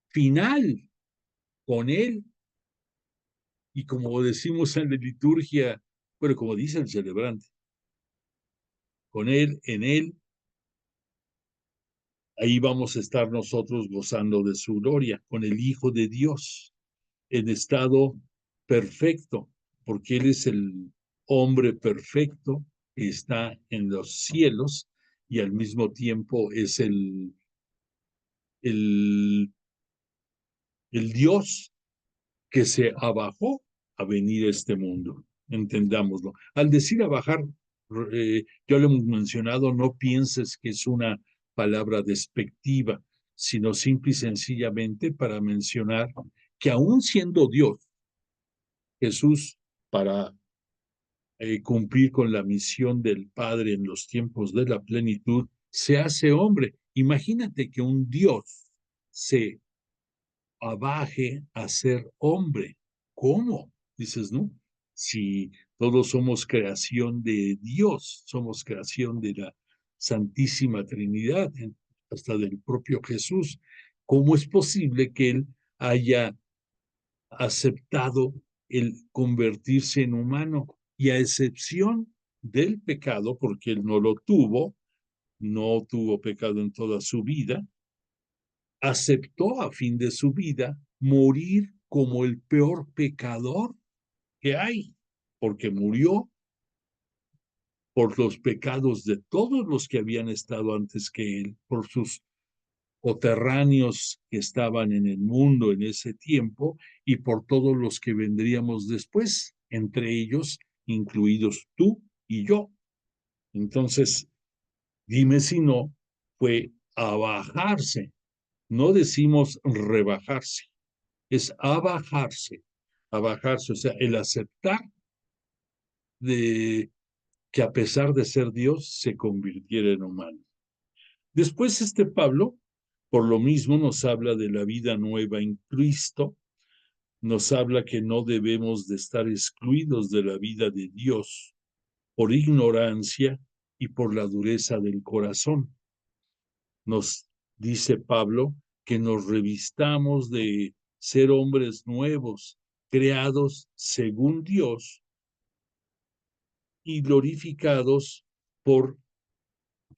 final con Él. Y como decimos en la liturgia, bueno, como dice el celebrante, con Él, en Él, ahí vamos a estar nosotros gozando de su gloria, con el Hijo de Dios, en estado perfecto, porque Él es el hombre perfecto que está en los cielos y al mismo tiempo es el, el Dios que se abajó a venir a este mundo. Entendámoslo. Al decir abajar, yo lo hemos mencionado, no pienses que es una palabra despectiva, sino simple y sencillamente para mencionar que aún siendo Dios, Jesús, para cumplir con la misión del Padre en los tiempos de la plenitud, se hace hombre. Imagínate que un Dios se abaje a ser hombre. ¿Cómo? Dices, ¿no? Si todos somos creación de Dios, somos creación de la Santísima Trinidad, hasta del propio Jesús, ¿cómo es posible que Él haya aceptado el convertirse en humano? Y a excepción del pecado, porque Él no lo tuvo, no tuvo pecado en toda su vida, aceptó a fin de su vida morir como el peor pecador que hay, porque murió por los pecados de todos los que habían estado antes que él, por sus coterráneos que estaban en el mundo en ese tiempo y por todos los que vendríamos después, entre ellos incluidos tú y yo. Entonces, dime si no, fue a bajarse. No decimos rebajarse, es abajarse, o sea, el aceptar de que a pesar de ser Dios, se convirtiera en humano. Después este Pablo, por lo mismo, nos habla de la vida nueva en Cristo, nos habla que no debemos de estar excluidos de la vida de Dios por ignorancia y por la dureza del corazón. Nos dice Pablo que nos revistamos de ser hombres nuevos, creados según Dios y glorificados por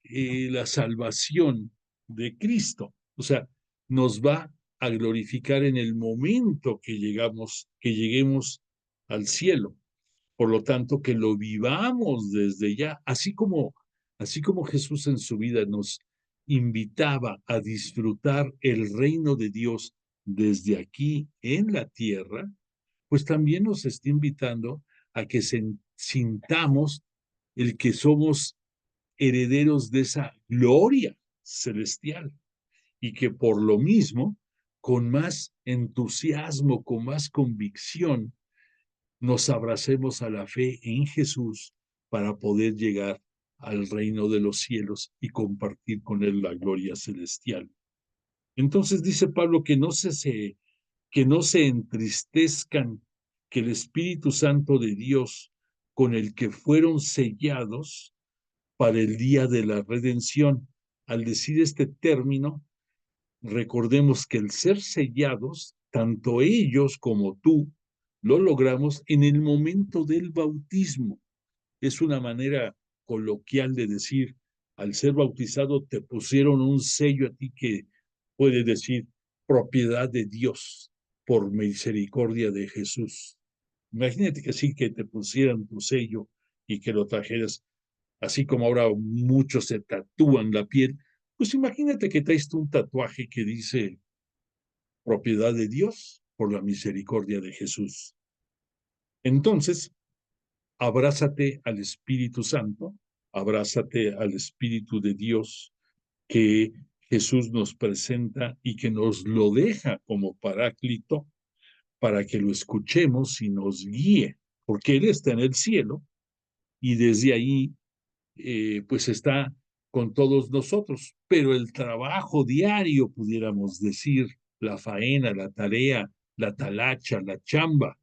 la salvación de Cristo. O sea, nos va a glorificar en el momento que lleguemos al cielo. Por lo tanto, que lo vivamos desde ya, así como Jesús en su vida nos invitaba a disfrutar el reino de Dios desde aquí en la tierra, pues también nos está invitando a que sintamos el que somos herederos de esa gloria celestial y que por lo mismo, con más entusiasmo, con más convicción, nos abracemos a la fe en Jesús para poder llegar al reino de los cielos y compartir con él la gloria celestial. Entonces dice Pablo que no se entristezcan, que el Espíritu Santo de Dios, con el que fueron sellados para el día de la redención. Al decir este término, recordemos que el ser sellados, tanto ellos como tú, lo logramos en el momento del bautismo. Es una manera coloquial de decir, al ser bautizado te pusieron un sello a ti que puede decir propiedad de Dios por misericordia de Jesús. Imagínate que sí, que te pusieran tu sello y que lo trajeras, así como ahora muchos se tatúan la piel. Pues imagínate que traes un tatuaje que dice propiedad de Dios por la misericordia de Jesús. Entonces, abrázate al Espíritu Santo, abrázate al Espíritu de Dios que Jesús nos presenta y que nos lo deja como paráclito para que lo escuchemos y nos guíe, porque Él está en el cielo y desde ahí pues está con todos nosotros, pero el trabajo diario, pudiéramos decir, la faena, la tarea, la talacha, la chamba,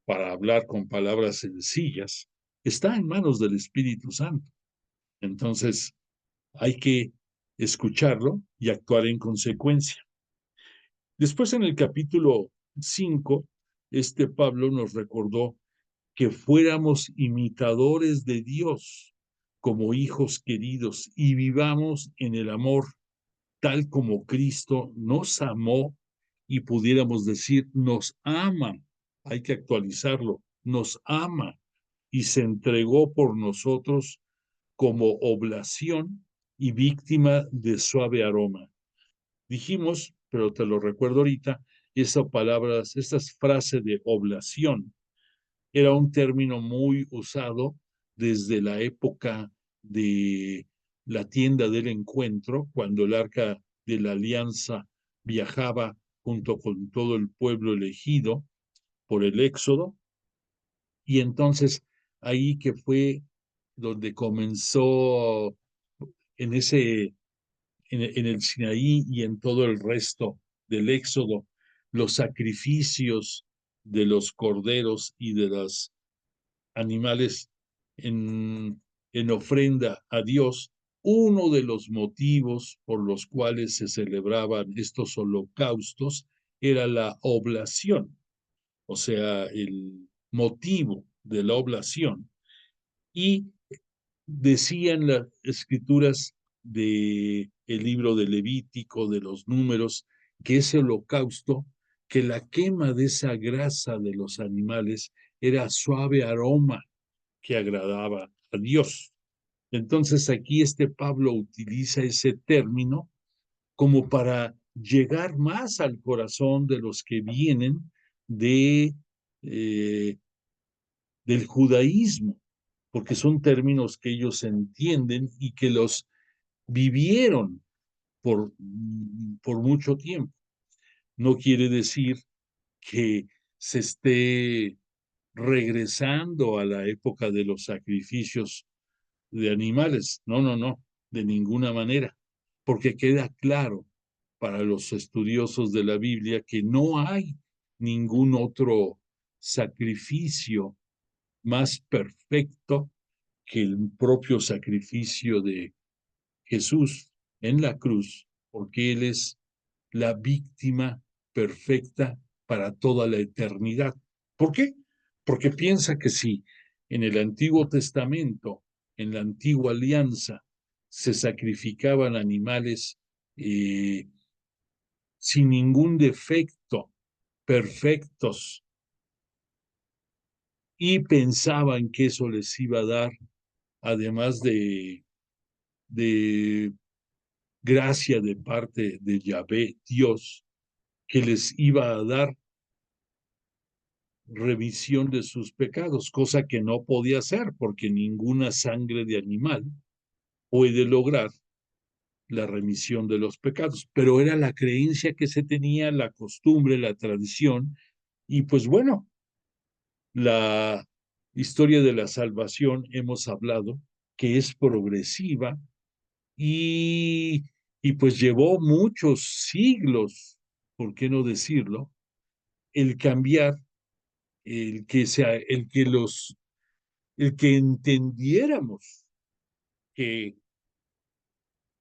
para hablar con palabras sencillas, está en manos del Espíritu Santo. Entonces, hay que escucharlo y actuar en consecuencia. Después, en el capítulo 5, este Pablo nos recordó que fuéramos imitadores de Dios como hijos queridos y vivamos en el amor tal como Cristo nos amó y pudiéramos decir nos ama. Hay que actualizarlo, nos ama y se entregó por nosotros como oblación y víctima de suave aroma. Dijimos, pero te lo recuerdo ahorita, estas frases de oblación era un término muy usado desde la época de la tienda del encuentro, cuando el arca de la alianza viajaba junto con todo el pueblo elegido por el Éxodo, y entonces ahí que fue donde comenzó en en el Sinaí y en todo el resto del Éxodo, los sacrificios de los corderos y de los animales en ofrenda a Dios. Uno de los motivos por los cuales se celebraban estos holocaustos era la oblación, o sea, el motivo de la oblación. Y decían las escrituras de el libro de Levítico, de los Números, que ese holocausto, que la quema de esa grasa de los animales era suave aroma que agradaba a Dios. Entonces aquí Pablo utiliza ese término como para llegar más al corazón de los que vienen de, eh, del judaísmo, porque son términos que ellos entienden y que los vivieron por mucho tiempo. No quiere decir que se esté regresando a la época de los sacrificios de animales. No, no, no, de ninguna manera, porque queda claro para los estudiosos de la Biblia que no hay ningún otro sacrificio más perfecto que el propio sacrificio de Jesús en la cruz, porque Él es la víctima perfecta para toda la eternidad. ¿Por qué? Porque piensa que si en el Antiguo Testamento, en la antigua alianza, se sacrificaban animales sin ningún defecto, perfectos, y pensaban que eso les iba a dar, además de gracia de parte de Yahvé, Dios, que les iba a dar remisión de sus pecados, cosa que no podía hacer porque ninguna sangre de animal puede lograr la remisión de los pecados, pero era la creencia que se tenía, la costumbre, la tradición, y pues bueno, la historia de la salvación hemos hablado que es progresiva y, y pues llevó muchos siglos, ¿por qué no decirlo? El cambiar, el que entendiéramos que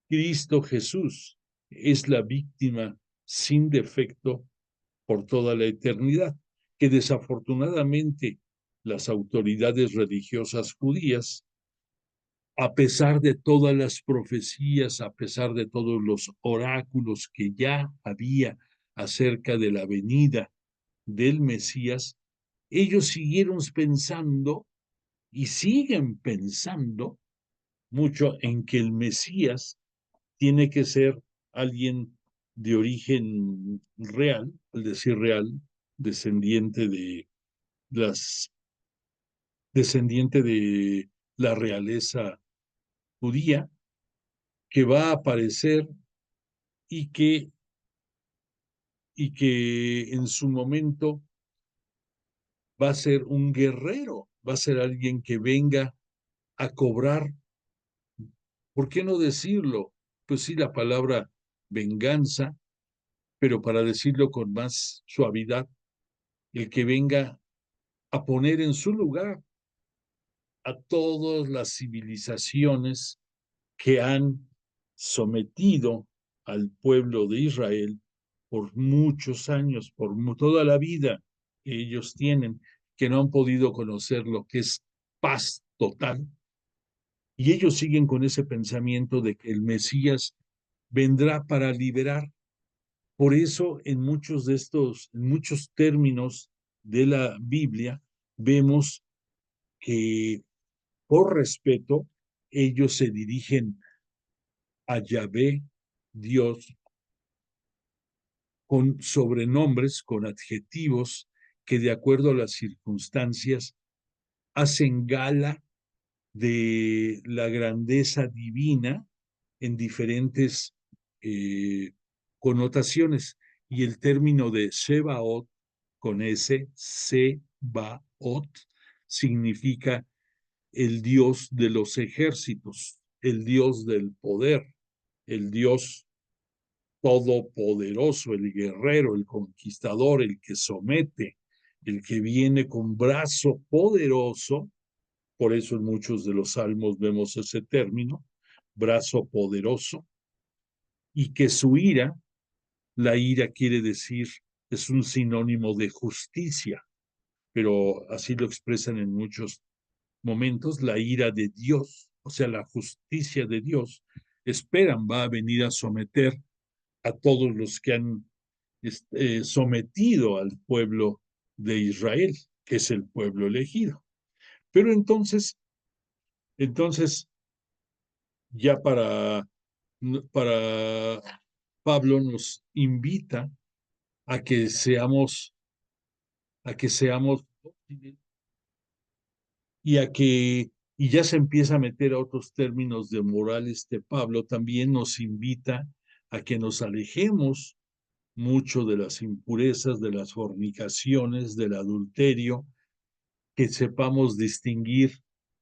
Cristo Jesús es la víctima sin defecto por toda la eternidad, que desafortunadamente las autoridades religiosas judías, a pesar de todas las profecías, a pesar de todos los oráculos que ya había acerca de la venida del Mesías, ellos siguieron pensando y siguen pensando mucho en que el Mesías tiene que ser alguien de origen real, al decir real, descendiente de las descendiente de la realeza judía, que va a aparecer y que en su momento va a ser un guerrero, va a ser alguien que venga a cobrar, ¿por qué no decirlo? Pues sí, la palabra venganza, pero para decirlo con más suavidad, el que venga a poner en su lugar a todas las civilizaciones que han sometido al pueblo de Israel por muchos años, por toda la vida que ellos tienen, que no han podido conocer lo que es paz total. Y ellos siguen con ese pensamiento de que el Mesías vendrá para liberar. Por eso en muchos términos de la Biblia, vemos que por respeto ellos se dirigen a Yahvé, Dios, con sobrenombres, con adjetivos que de acuerdo a las circunstancias hacen gala de la grandeza divina en diferentes eh, connotaciones. Y el término de Sebaot, con S, Sebaot, significa el Dios de los ejércitos, el Dios del poder, el Dios todopoderoso, el guerrero, el conquistador, el que somete, el que viene con brazo poderoso. Por eso en muchos de los salmos vemos ese término, brazo poderoso, y que su ira, la ira quiere decir, es un sinónimo de justicia, pero así lo expresan en muchos momentos, la ira de Dios, o sea, la justicia de Dios, esperan va a venir a someter a todos los que han sometido al pueblo de Israel, que es el pueblo elegido. Pero entonces ya para Pablo nos invita a que seamos y ya se empieza a meter a otros términos de moral Pablo, también nos invita a que nos alejemos mucho de las impurezas, de las fornicaciones, del adulterio, que sepamos distinguir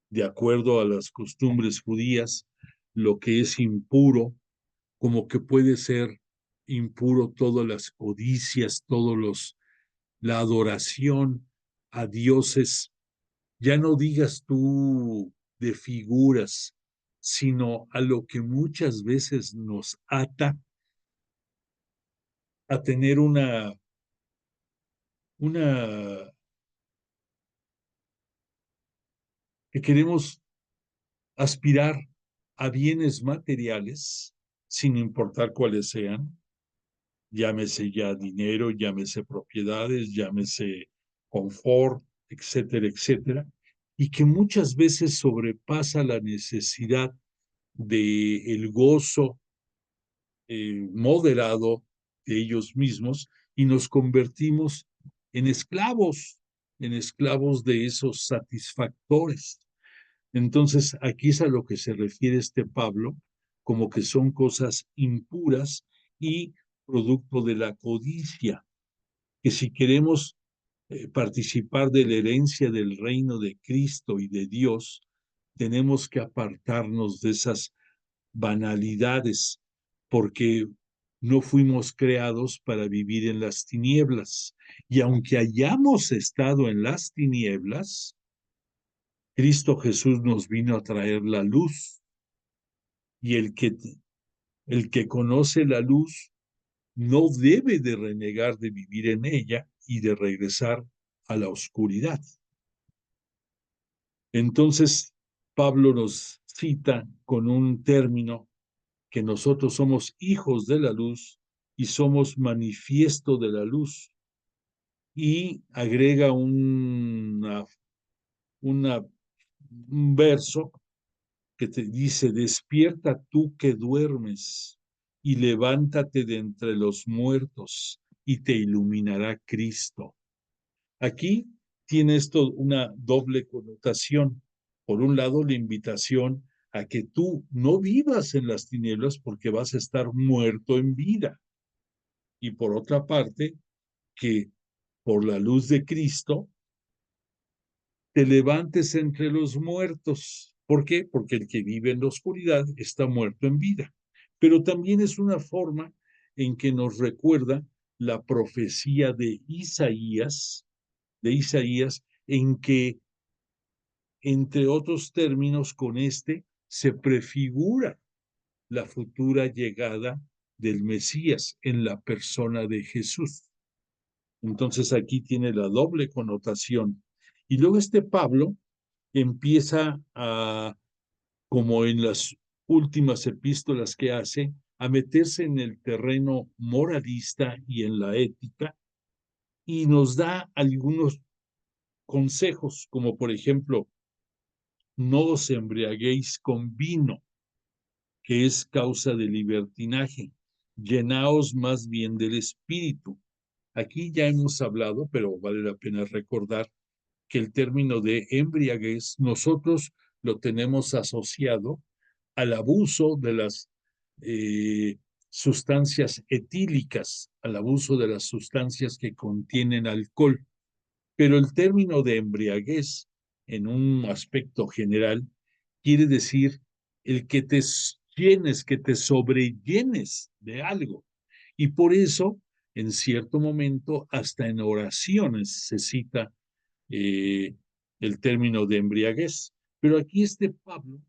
de acuerdo a las costumbres judías lo que es impuro, como que puede ser impuro todas las codicias, la adoración a dioses, ya no digas tú de figuras, sino a lo que muchas veces nos ata a tener una que queremos aspirar a bienes materiales, sin importar cuáles sean, llámese ya dinero, llámese propiedades, llámese confort, etcétera, etcétera, y que muchas veces sobrepasa la necesidad de el gozo moderado de ellos mismos y nos convertimos en en esclavos de esos satisfactores. Entonces, aquí es a lo que se refiere Pablo, como que son cosas impuras y producto de la codicia, que si queremos participar de la herencia del reino de Cristo y de Dios, tenemos que apartarnos de esas banalidades, porque no fuimos creados para vivir en las tinieblas. Y aunque hayamos estado en las tinieblas, Cristo Jesús nos vino a traer la luz. Y el que conoce la luz no debe de renegar de vivir en ella y de regresar a la oscuridad. Entonces, Pablo nos cita con un término que nosotros somos hijos de la luz y somos manifiesto de la luz. Y agrega un verso que te dice, despierta tú que duermes y levántate de entre los muertos y te iluminará Cristo. Aquí tiene esto una doble connotación. Por un lado, la invitación a que tú no vivas en las tinieblas porque vas a estar muerto en vida. Y por otra parte, que por la luz de Cristo te levantes entre los muertos. ¿Por qué? Porque el que vive en la oscuridad está muerto en vida. Pero también es una forma en que nos recuerda la profecía de Isaías, en que, entre otros términos, con se prefigura la futura llegada del Mesías en la persona de Jesús. Entonces aquí tiene la doble connotación. Y luego Pablo empieza como en las últimas epístolas que hace, a meterse en el terreno moralista y en la ética, y nos da algunos consejos, como por ejemplo, no os embriaguéis con vino, que es causa de libertinaje. Llenaos más bien del Espíritu. Aquí ya hemos hablado, pero vale la pena recordar que el término de embriaguez nosotros lo tenemos asociado al abuso de las sustancias etílicas, al abuso de las sustancias que contienen alcohol. Pero el término de embriaguez, en un aspecto general, quiere decir el que te llenes, que te sobrellenes de algo. Y por eso, en cierto momento, hasta en oraciones se cita eh, el término de embriaguez. Pero aquí Pablo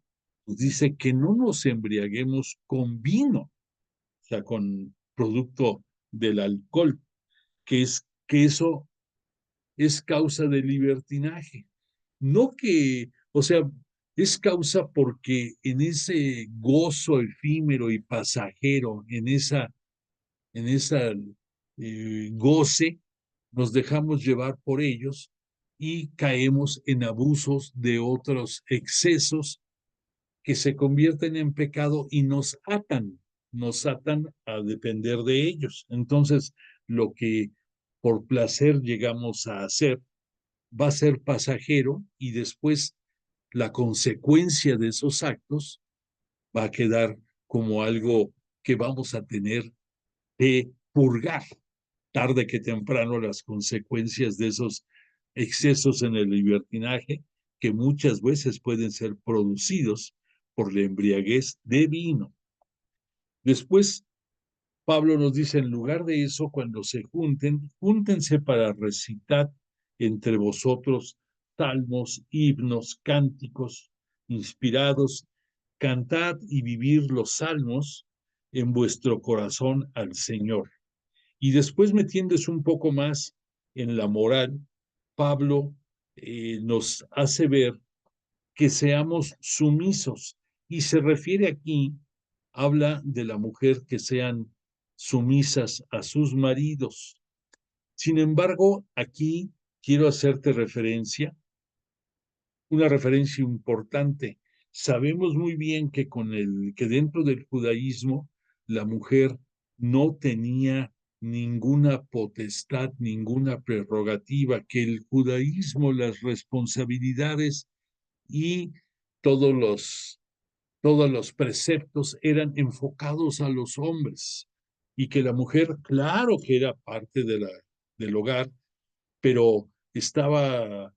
nos dice que no nos embriaguemos con vino, o sea, con producto del alcohol, que eso es causa de libertinaje. No que, o sea, es causa porque en ese gozo efímero y pasajero, en esa goce, nos dejamos llevar por ellos y caemos en abusos de otros excesos que se convierten en pecado y nos atan a depender de ellos. Entonces, lo que por placer llegamos a hacer va a ser pasajero y después la consecuencia de esos actos va a quedar como algo que vamos a tener que purgar tarde que temprano las consecuencias de esos excesos en el libertinaje que muchas veces pueden ser producidos por la embriaguez de vino. Después, Pablo nos dice, en lugar de eso, cuando se junten, júntense para recitar entre vosotros salmos, himnos, cánticos inspirados, cantad y vivir los salmos en vuestro corazón al Señor. Y después metiéndose un poco más en la moral, Pablo nos hace ver que seamos sumisos. Y se refiere aquí, habla de la mujer que sean sumisas a sus maridos. Sin embargo, aquí quiero hacerte referencia, una referencia importante. Sabemos muy bien que dentro del judaísmo la mujer no tenía ninguna potestad, ninguna prerrogativa, que el judaísmo, las responsabilidades y todos los, todos los preceptos eran enfocados a los hombres y que la mujer, claro que era parte del hogar, pero estaba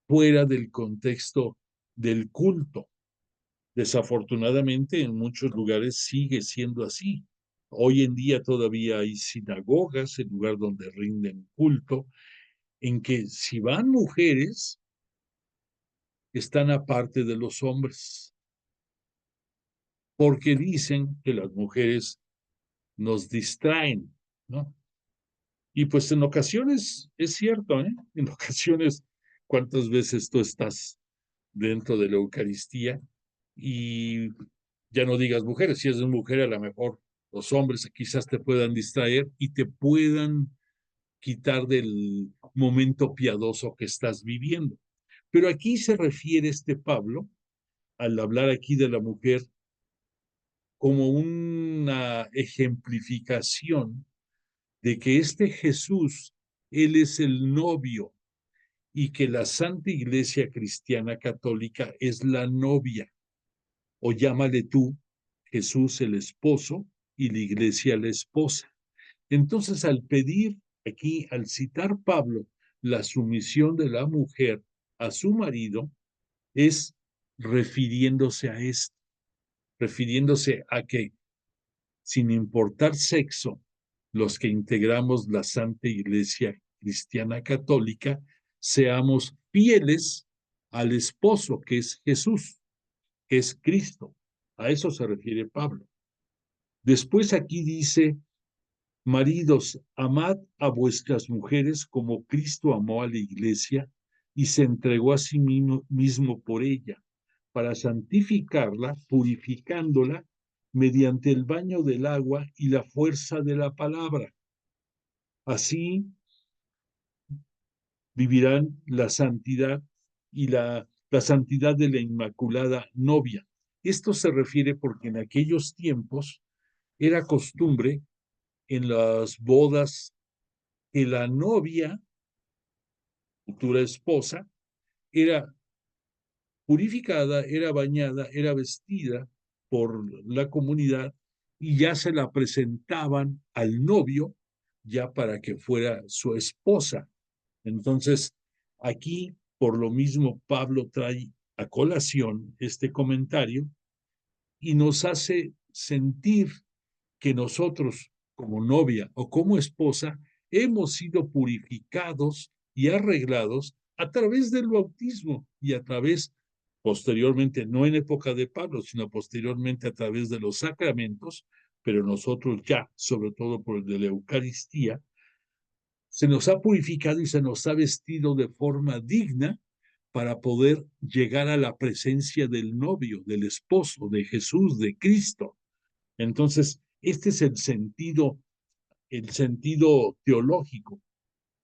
fuera del contexto del culto. Desafortunadamente, en muchos lugares sigue siendo así. Hoy en día todavía hay sinagogas, el lugar donde rinden culto, en que si van mujeres, están aparte de los hombres, porque dicen que las mujeres nos distraen, ¿no? Y pues en ocasiones es cierto, ¿eh? En ocasiones, ¿cuántas veces tú estás dentro de la Eucaristía y ya no digas mujeres, si es de mujer a lo mejor los hombres quizás te puedan distraer y te puedan quitar del momento piadoso que estás viviendo? Pero aquí se refiere Pablo, al hablar aquí de la mujer, como una ejemplificación de que Jesús, Él es el novio y que la Santa Iglesia Cristiana Católica es la novia, o llámale tú Jesús el esposo y la Iglesia la esposa. Entonces, al pedir aquí, al citar Pablo la sumisión de la mujer a su marido, es refiriéndose a esto, refiriéndose a que sin importar sexo, los que integramos la Santa Iglesia Cristiana Católica, seamos fieles al esposo que es Jesús, que es Cristo. A eso se refiere Pablo. Después aquí dice, maridos, amad a vuestras mujeres como Cristo amó a la Iglesia y se entregó a sí mismo por ella, para santificarla, purificándola mediante el baño del agua y la fuerza de la palabra. Así vivirán la santidad y la la santidad de la Inmaculada Novia. Esto se refiere porque en aquellos tiempos era costumbre en las bodas que la novia, futura esposa, era purificada, era bañada, era vestida por la comunidad y ya se la presentaban al novio ya para que fuera su esposa. Entonces, aquí, por lo mismo, Pablo trae a colación este comentario y nos hace sentir que nosotros, como novia o como esposa, hemos sido purificados y arreglados a través del bautismo y a través, posteriormente, no en época de Pablo, sino posteriormente a través de los sacramentos, pero nosotros ya, sobre todo por el de la Eucaristía, se nos ha purificado y se nos ha vestido de forma digna para poder llegar a la presencia del novio, del esposo, de Jesús, de Cristo. Entonces, este es el sentido teológico.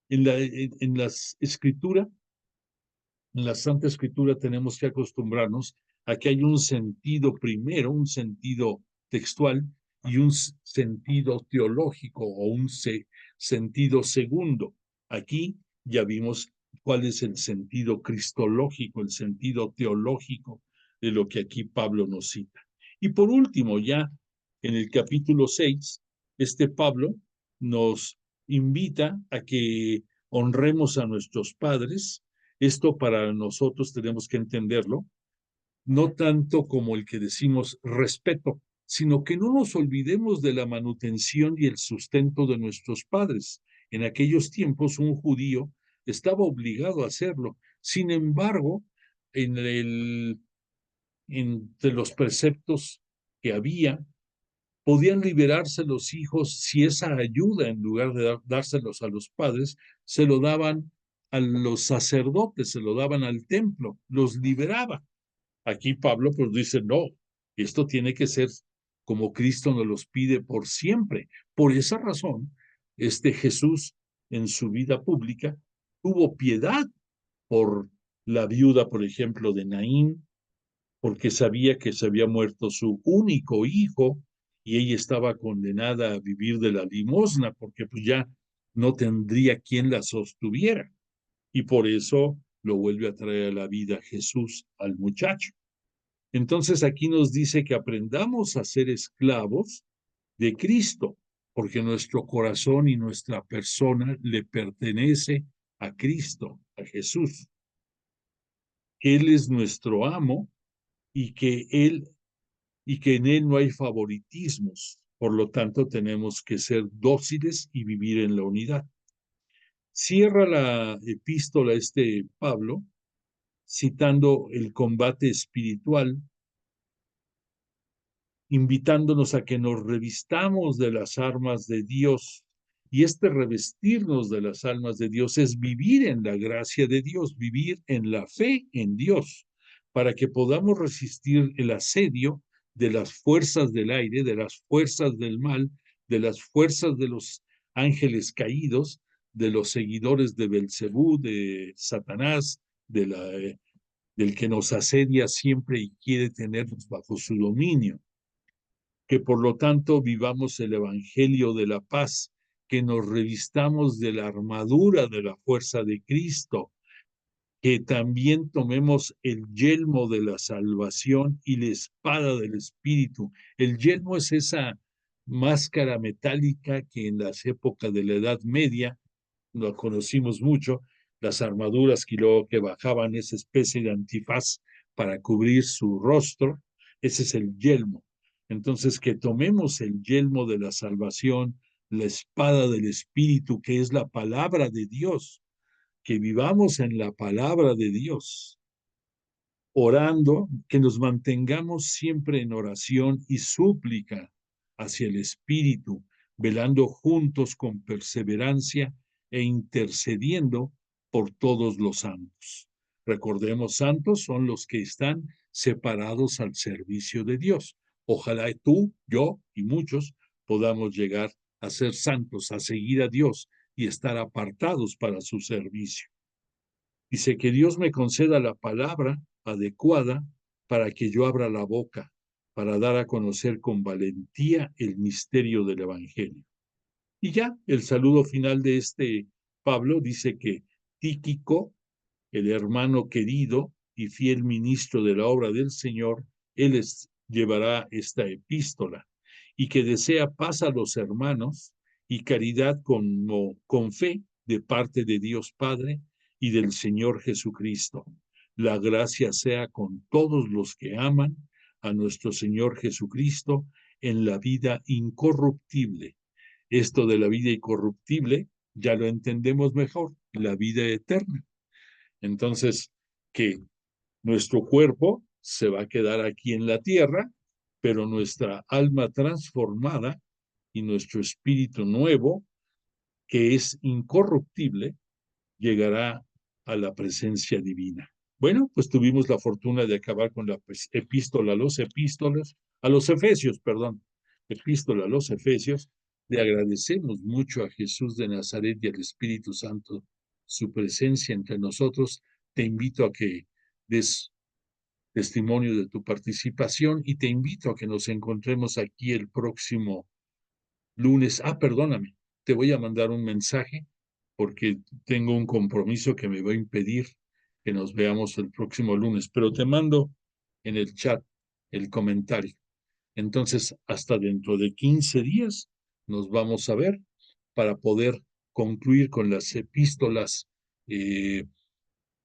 En las escritura, en la Santa Escritura tenemos que acostumbrarnos a que hay un sentido primero, un sentido textual y un sentido teológico o un sentido segundo. Aquí ya vimos cuál es el sentido cristológico, el sentido teológico de lo que aquí Pablo nos cita. Y por último, ya en el capítulo 6, Pablo nos invita a que honremos a nuestros padres. Esto para nosotros tenemos que entenderlo, no tanto como el que decimos respeto, sino que no nos olvidemos de la manutención y el sustento de nuestros padres. En aquellos tiempos un judío estaba obligado a hacerlo. Sin embargo, entre los preceptos que había, podían liberarse los hijos si esa ayuda, en lugar de dárselos a los padres, se lo daban a los sacerdotes, se lo daban al templo, los liberaba. Aquí Pablo pues dice, no, esto tiene que ser como Cristo nos los pide por siempre. Por esa razón, Jesús en su vida pública tuvo piedad por la viuda, por ejemplo, de Naín, porque sabía que se había muerto su único hijo y ella estaba condenada a vivir de la limosna, porque pues ya no tendría quien la sostuviera. Y por eso lo vuelve a traer a la vida Jesús al muchacho. Entonces aquí nos dice que aprendamos a ser esclavos de Cristo, porque nuestro corazón y nuestra persona le pertenece a Cristo, a Jesús. Él es nuestro amo y que en él no hay favoritismos. Por lo tanto, tenemos que ser dóciles y vivir en la unidad. Cierra la epístola Pablo citando el combate espiritual, invitándonos a que nos revistamos de las armas de Dios. Y revestirnos de las armas de Dios es vivir en la gracia de Dios, vivir en la fe en Dios, para que podamos resistir el asedio de las fuerzas del aire, de las fuerzas del mal, de las fuerzas de los ángeles caídos, de los seguidores de Belcebú, de Satanás, del que nos asedia siempre y quiere tenernos bajo su dominio. Que por lo tanto vivamos el evangelio de la paz, que nos revistamos de la armadura de la fuerza de Cristo, que también tomemos el yelmo de la salvación y la espada del Espíritu. El yelmo es esa máscara metálica que en las épocas de la Edad Media, lo conocimos mucho, las armaduras que luego que bajaban esa especie de antifaz para cubrir su rostro, ese es el yelmo. Entonces, que tomemos el yelmo de la salvación, la espada del Espíritu, que es la palabra de Dios, que vivamos en la palabra de Dios, orando, que nos mantengamos siempre en oración y súplica hacia el Espíritu, velando juntos con perseverancia e intercediendo por todos los santos. Recordemos, santos son los que están separados al servicio de Dios. Ojalá tú, yo y muchos podamos llegar a ser santos, a seguir a Dios y estar apartados para su servicio. Dice que Dios me conceda la palabra adecuada para que yo abra la boca, para dar a conocer con valentía el misterio del Evangelio. Y ya, el saludo final de Pablo dice que Tíquico, el hermano querido y fiel ministro de la obra del Señor, él llevará esta epístola y que desea paz a los hermanos y caridad con fe de parte de Dios Padre y del Señor Jesucristo. La gracia sea con todos los que aman a nuestro Señor Jesucristo en la vida incorruptible. Esto de la vida incorruptible ya lo entendemos mejor, la vida eterna. Entonces, que nuestro cuerpo se va a quedar aquí en la tierra, pero nuestra alma transformada y nuestro espíritu nuevo, que es incorruptible, llegará a la presencia divina. Bueno, pues tuvimos la fortuna de acabar con la epístola a los Efesios, perdón, epístola a los Efesios. Le agradecemos mucho a Jesús de Nazaret y al Espíritu Santo su presencia entre nosotros. Te invito a que des testimonio de tu participación y te invito a que nos encontremos aquí el próximo lunes. Perdóname, te voy a mandar un mensaje porque tengo un compromiso que me va a impedir que nos veamos el próximo lunes, pero te mando en el chat el comentario. Entonces, hasta dentro de 15 días nos vamos a ver para poder concluir con las epístolas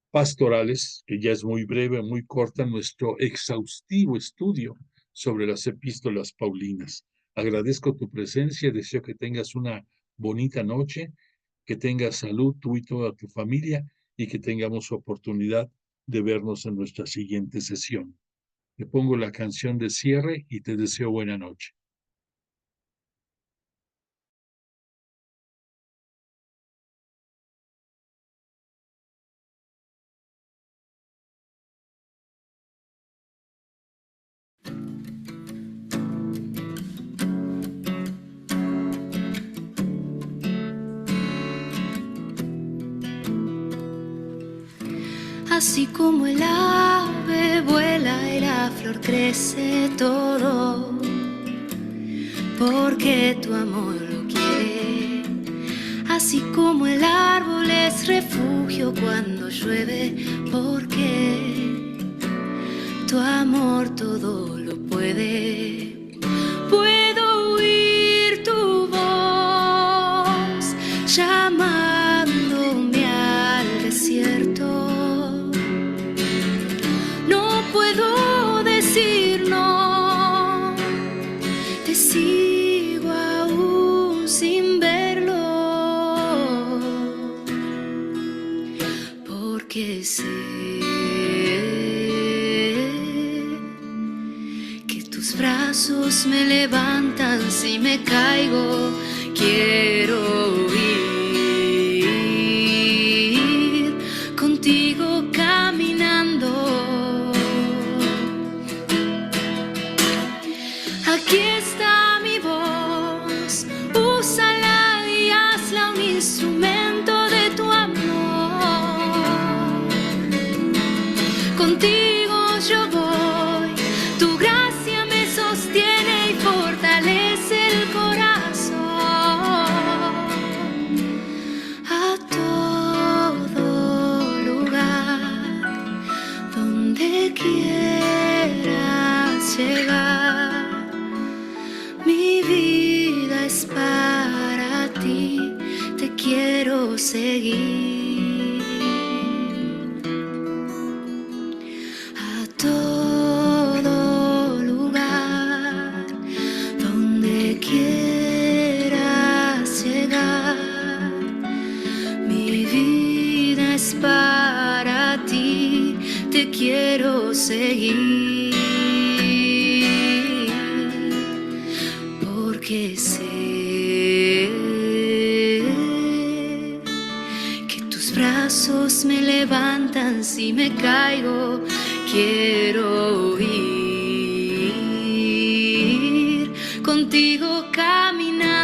pastorales, que ya es muy breve, muy corta, nuestro exhaustivo estudio sobre las epístolas paulinas. Agradezco tu presencia, deseo que tengas una bonita noche, que tengas salud tú y toda tu familia y que tengamos oportunidad de vernos en nuestra siguiente sesión. Te pongo la canción de cierre y te deseo buena noche. Así como el ave vuela y la flor crece todo, porque tu amor lo quiere. Así como el árbol es refugio cuando llueve, porque tu amor todo lo puede. Puedo oír tu voz llamándome al desierto. No puedo decir no, te sigo aún sin verlo, porque sé que tus brazos me levantan si me caigo. Quiero ir contigo caminando. Aquí está mi voz, úsala y hazla un instrumento de tu amor. Contigo yo voy, tu gracia me sostiene y fortalece el corazón. A todo lugar donde quieras llegar, mi vida es para ti, te quiero seguir. A todo lugar donde quieras llegar, mi vida es para ti, te quiero seguir. Porque sé que tus brazos me levantan si me caigo. Quiero ir contigo caminar.